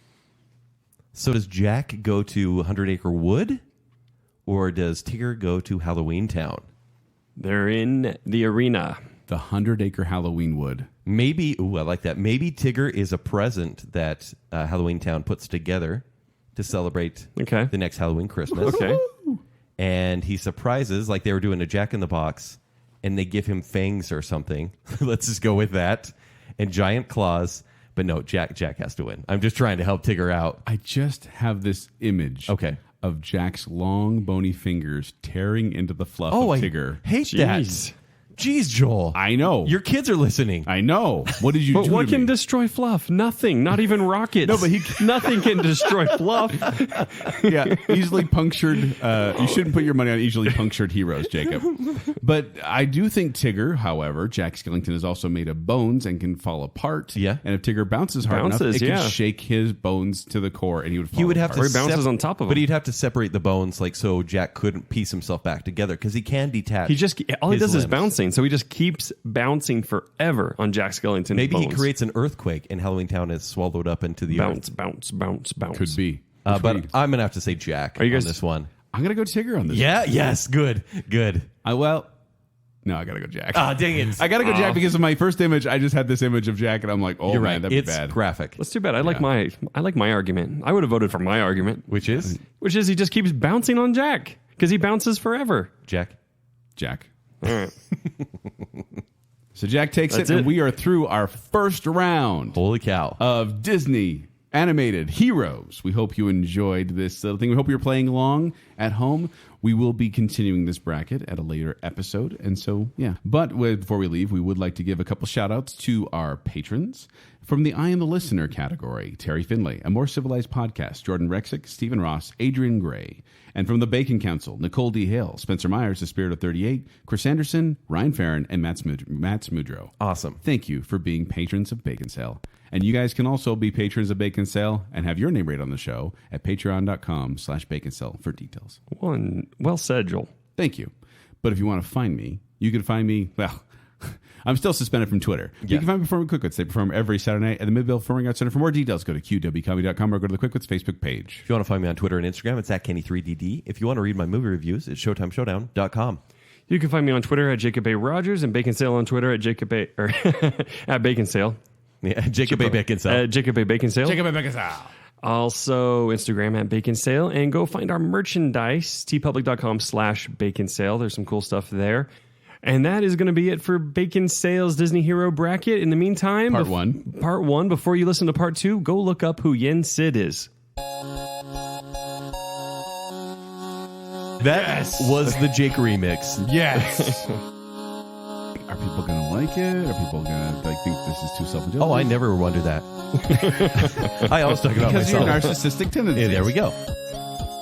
C: So does Jack go to 100 Acre Wood, or does Tigger go to Halloween Town?
E: They're in the arena.
D: The 100 Acre Halloween Wood.
C: Maybe, I like that. Maybe Tigger is a present that Halloween Town puts together to celebrate the next Halloween Christmas.
E: Okay.
C: And he surprises, like they were doing a Jack in the Box, and they give him fangs or something. Let's just go with that. And giant claws. But no, Jack has to win. I'm just trying to help Tigger out.
D: I just have this image of Jack's long, bony fingers tearing into the fluff of Tigger.
C: I hate that. Jeez, Joel.
D: I know.
C: Your kids are listening.
D: I know. What did you do
E: But what
D: to
E: can
D: me?
E: destroy Fluff? Nothing. Not even rockets.
D: No, but
E: nothing can destroy Fluff.
D: Yeah, easily punctured. You shouldn't put your money on easily punctured heroes, Jacob. But I do think Tigger, however, Jack Skellington is also made of bones and can fall apart.
C: Yeah.
D: And if Tigger bounces hard enough, it can shake his bones to the core and he would fall apart.
E: Or he bounces on top of him.
C: But he'd have to separate the bones, like so Jack couldn't piece himself back together because he can detach.
E: All he does is
C: limbs.
E: bouncing, so he just keeps bouncing forever on Jack Skellington's
C: Maybe
E: bones.
C: he creates an earthquake and Halloween Town is swallowed up into the
E: bounce,
C: earth.
E: bounce.
D: Could be.
C: But I'm going to have to say Jack on this one.
D: I'm going to go Tigger on this.
C: Yeah, yes, good.
D: No, I got to go Jack.
C: Ah, dang it.
D: I got to go Jack because of my first image. I just had this image of Jack and I'm like, oh,
C: You're
D: man,
C: right.
D: that'd be
C: It's
D: bad.
C: graphic.
E: That's too bad. I like my argument. I would have voted for my argument.
C: Which is
E: he just keeps bouncing on Jack because he bounces forever.
C: Jack.
E: All right.
D: So Jack takes it, and we are through our first round.
C: Holy cow.
D: Of Disney animated heroes. We hope you enjoyed this little thing. We hope you're playing along at home. We will be continuing this bracket at a later episode. And so, yeah. But before we leave, we would like to give a couple shout outs to our patrons. From the I Am the Listener category, Terry Finlay, A More Civilized Podcast, Jordan Rexick, Stephen Ross, Adrian Gray. And from the Bacon Council, Nicole D. Hale, Spencer Myers, The Spirit of 38, Chris Anderson, Ryan Farron, and Matt Smudro.
C: Awesome.
D: Thank you for being patrons of Baconsale. And you guys can also be patrons of Baconsale and have your name read on the show at patreon.com/Baconsale for details.
E: Well said, Joel.
D: Thank you. But if you want to find me, you can find me, I'm still suspended from Twitter. You can find me performing Quick Wits. They perform every Saturday night at the Midville Performing Arts Center. For more details, go to qwcomedy.com or go to the Quick Wits Facebook page.
C: If you want to find me on Twitter and Instagram, it's at Kenny3DD. If you want to read my movie reviews, it's ShowtimeShowdown.com.
E: You can find me on Twitter at Jacob A. Rogers and Baconsale on Twitter at Jacob A. Or at Baconsale.
C: Yeah, Jacob A. Baconsale.
E: Jacob A. Baconsale.
D: Jacob A. Baconsale.
E: Also, Instagram at Baconsale. And go find our merchandise, tpublic.com/Baconsale. There's some cool stuff there. And that is going to be it for Baconsale's Disney Hero Bracket. In the meantime, Part 1. Before you listen to Part 2, go look up who Yen Sid is.
C: That was the Jake remix.
D: Yes. Are people going to like it? Are people going to think this is too self-indulgent?
C: Oh, I never wonder that. I always talk about
D: because
C: myself.
D: Because your narcissistic tendencies.
C: Yeah, there we go.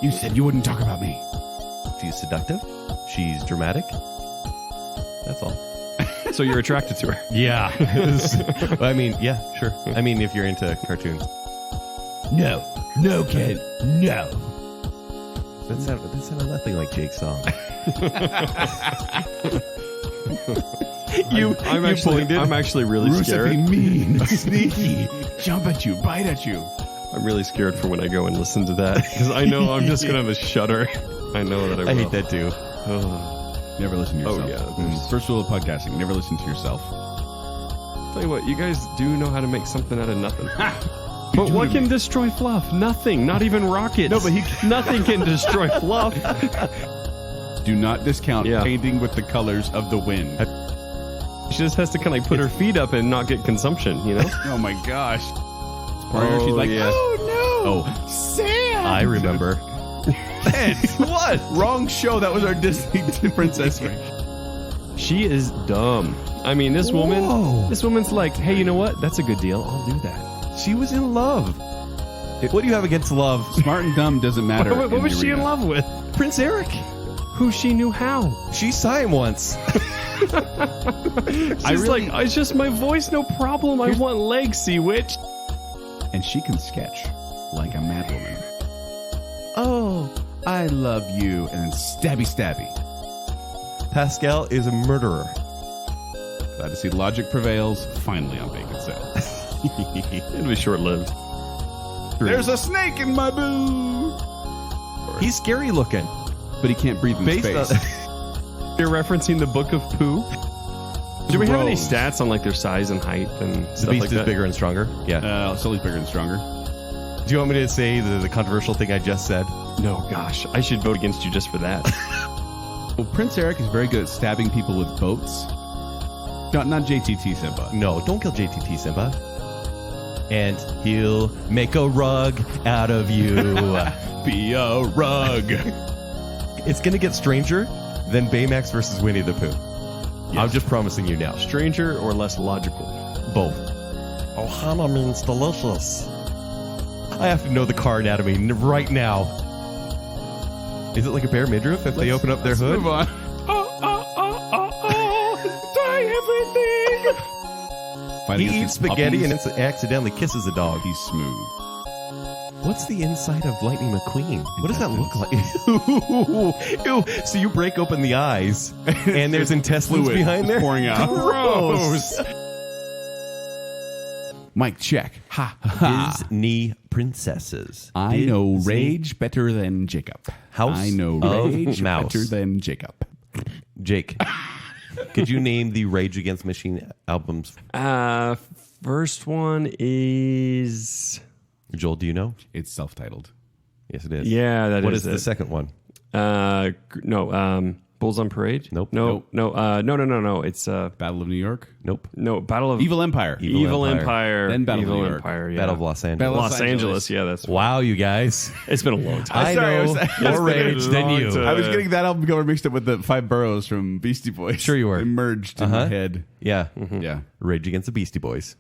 D: You said you wouldn't talk about me.
C: She's seductive. She's dramatic. That's all.
E: So you're attracted to her.
C: Yeah. I mean, yeah, sure. I mean, if you're into cartoons.
D: No, Ken. No.
C: That sounded nothing like Jake's song.
E: I'm actually really scared.
D: Mean, sneaky, jump at you, bite at you.
E: I'm really scared for when I go and listen to that because I know I'm just gonna have a shudder. I know that I will.
C: I hate that too.
D: Never listen to yourself.
E: Oh yeah.
D: First rule of podcasting: never listen to yourself.
E: Tell you what, you guys do know how to make something out of nothing. But what can destroy Fluff? Nothing. Not even rockets.
D: No, but
E: nothing can destroy Fluff.
D: Do not discount
E: Yeah.
D: painting with the colors of the wind.
E: She just has to kind of like put her feet up and not get consumption, you know?
D: Oh my gosh. Partner, she's like,
E: yeah.
D: oh no. Sand.
C: I remember.
D: Ed, what? Wrong show. That was our Disney princess.
E: She is dumb. I mean, this woman's like, hey, you know what? That's a good deal. I'll do that.
C: She was in love. What do you have against love?
D: Smart and dumb doesn't matter.
E: What was she in love with?
C: Prince Eric.
E: Who she knew how.
C: She saw him once.
E: She's like, it's just my voice, no problem. I want legs, sea witch.
D: And she can sketch like a mad woman. Oh, I love you. And then stabby stabby.
C: Pascal is a murderer.
D: Glad to see logic prevails finally on Baconsale.
E: It'll be short-lived.
D: There's a snake in my boo.
C: He's scary looking.
D: But he can't breathe in space.
E: You're referencing the Book of Pooh? Do we have any stats on like their size and height and
C: The
E: stuff
C: beast
E: like
C: is
E: that?
C: bigger and stronger. Yeah.
D: Sully's bigger and stronger.
C: Do you want me to say the controversial thing I just said?
E: No, gosh. I should vote against you just for that.
D: Well, Prince Eric is very good at stabbing people with boats. Not JTT Simba.
C: No, don't kill JTT Simba. And he'll make a rug out of you.
D: Be a rug.
C: It's going to get stranger than Baymax versus Winnie the Pooh.
D: Yes.
C: I'm just promising you now.
E: Stranger or less logical?
C: Both. Ohana means delicious. I have to know the car anatomy right now. Is it like a bear midriff if they open up their hood?
D: Move on.
C: He eats spaghetti and accidentally kisses a dog.
D: He's smooth.
C: What's the inside of Lightning McQueen? What does that look like? Ew. So you break open the eyes, and there's intestines
D: Fluid
C: behind there?
D: pouring out.
C: Gross.
D: Mic check. Ha ha.
C: Disney princesses.
D: I know
C: Disney
D: rage better than Jacob.
C: House
D: I know
C: of
D: rage
C: Mouse.
D: better than Jacob.
C: Jake, could you name the Rage Against the Machine albums?
E: First one is...
C: Joel, do you know?
D: It's self-titled.
C: Yes, it is.
E: Yeah, that
C: What
E: is
C: is the
E: it.
C: second one?
E: No, Bulls on Parade?
C: Nope.
E: No. It's
D: Battle of New York.
C: Nope.
E: no Battle of
D: Evil Empire.
E: Evil Empire.
D: Then Battle of
E: Evil
D: New York.
E: Empire. Yeah.
C: Battle of Los Angeles.
E: Los Angeles. Yeah, that's.
C: Wow, you guys.
E: It's been a long time.
C: I
D: sorry,
C: know more Rage than you.
E: time.
D: I was getting that album cover mixed up with the Five Boroughs from Beastie Boys.
C: Sure you were.
D: They merged in my head.
C: Yeah.
D: Yeah.
C: Rage Against the Beastie Boys.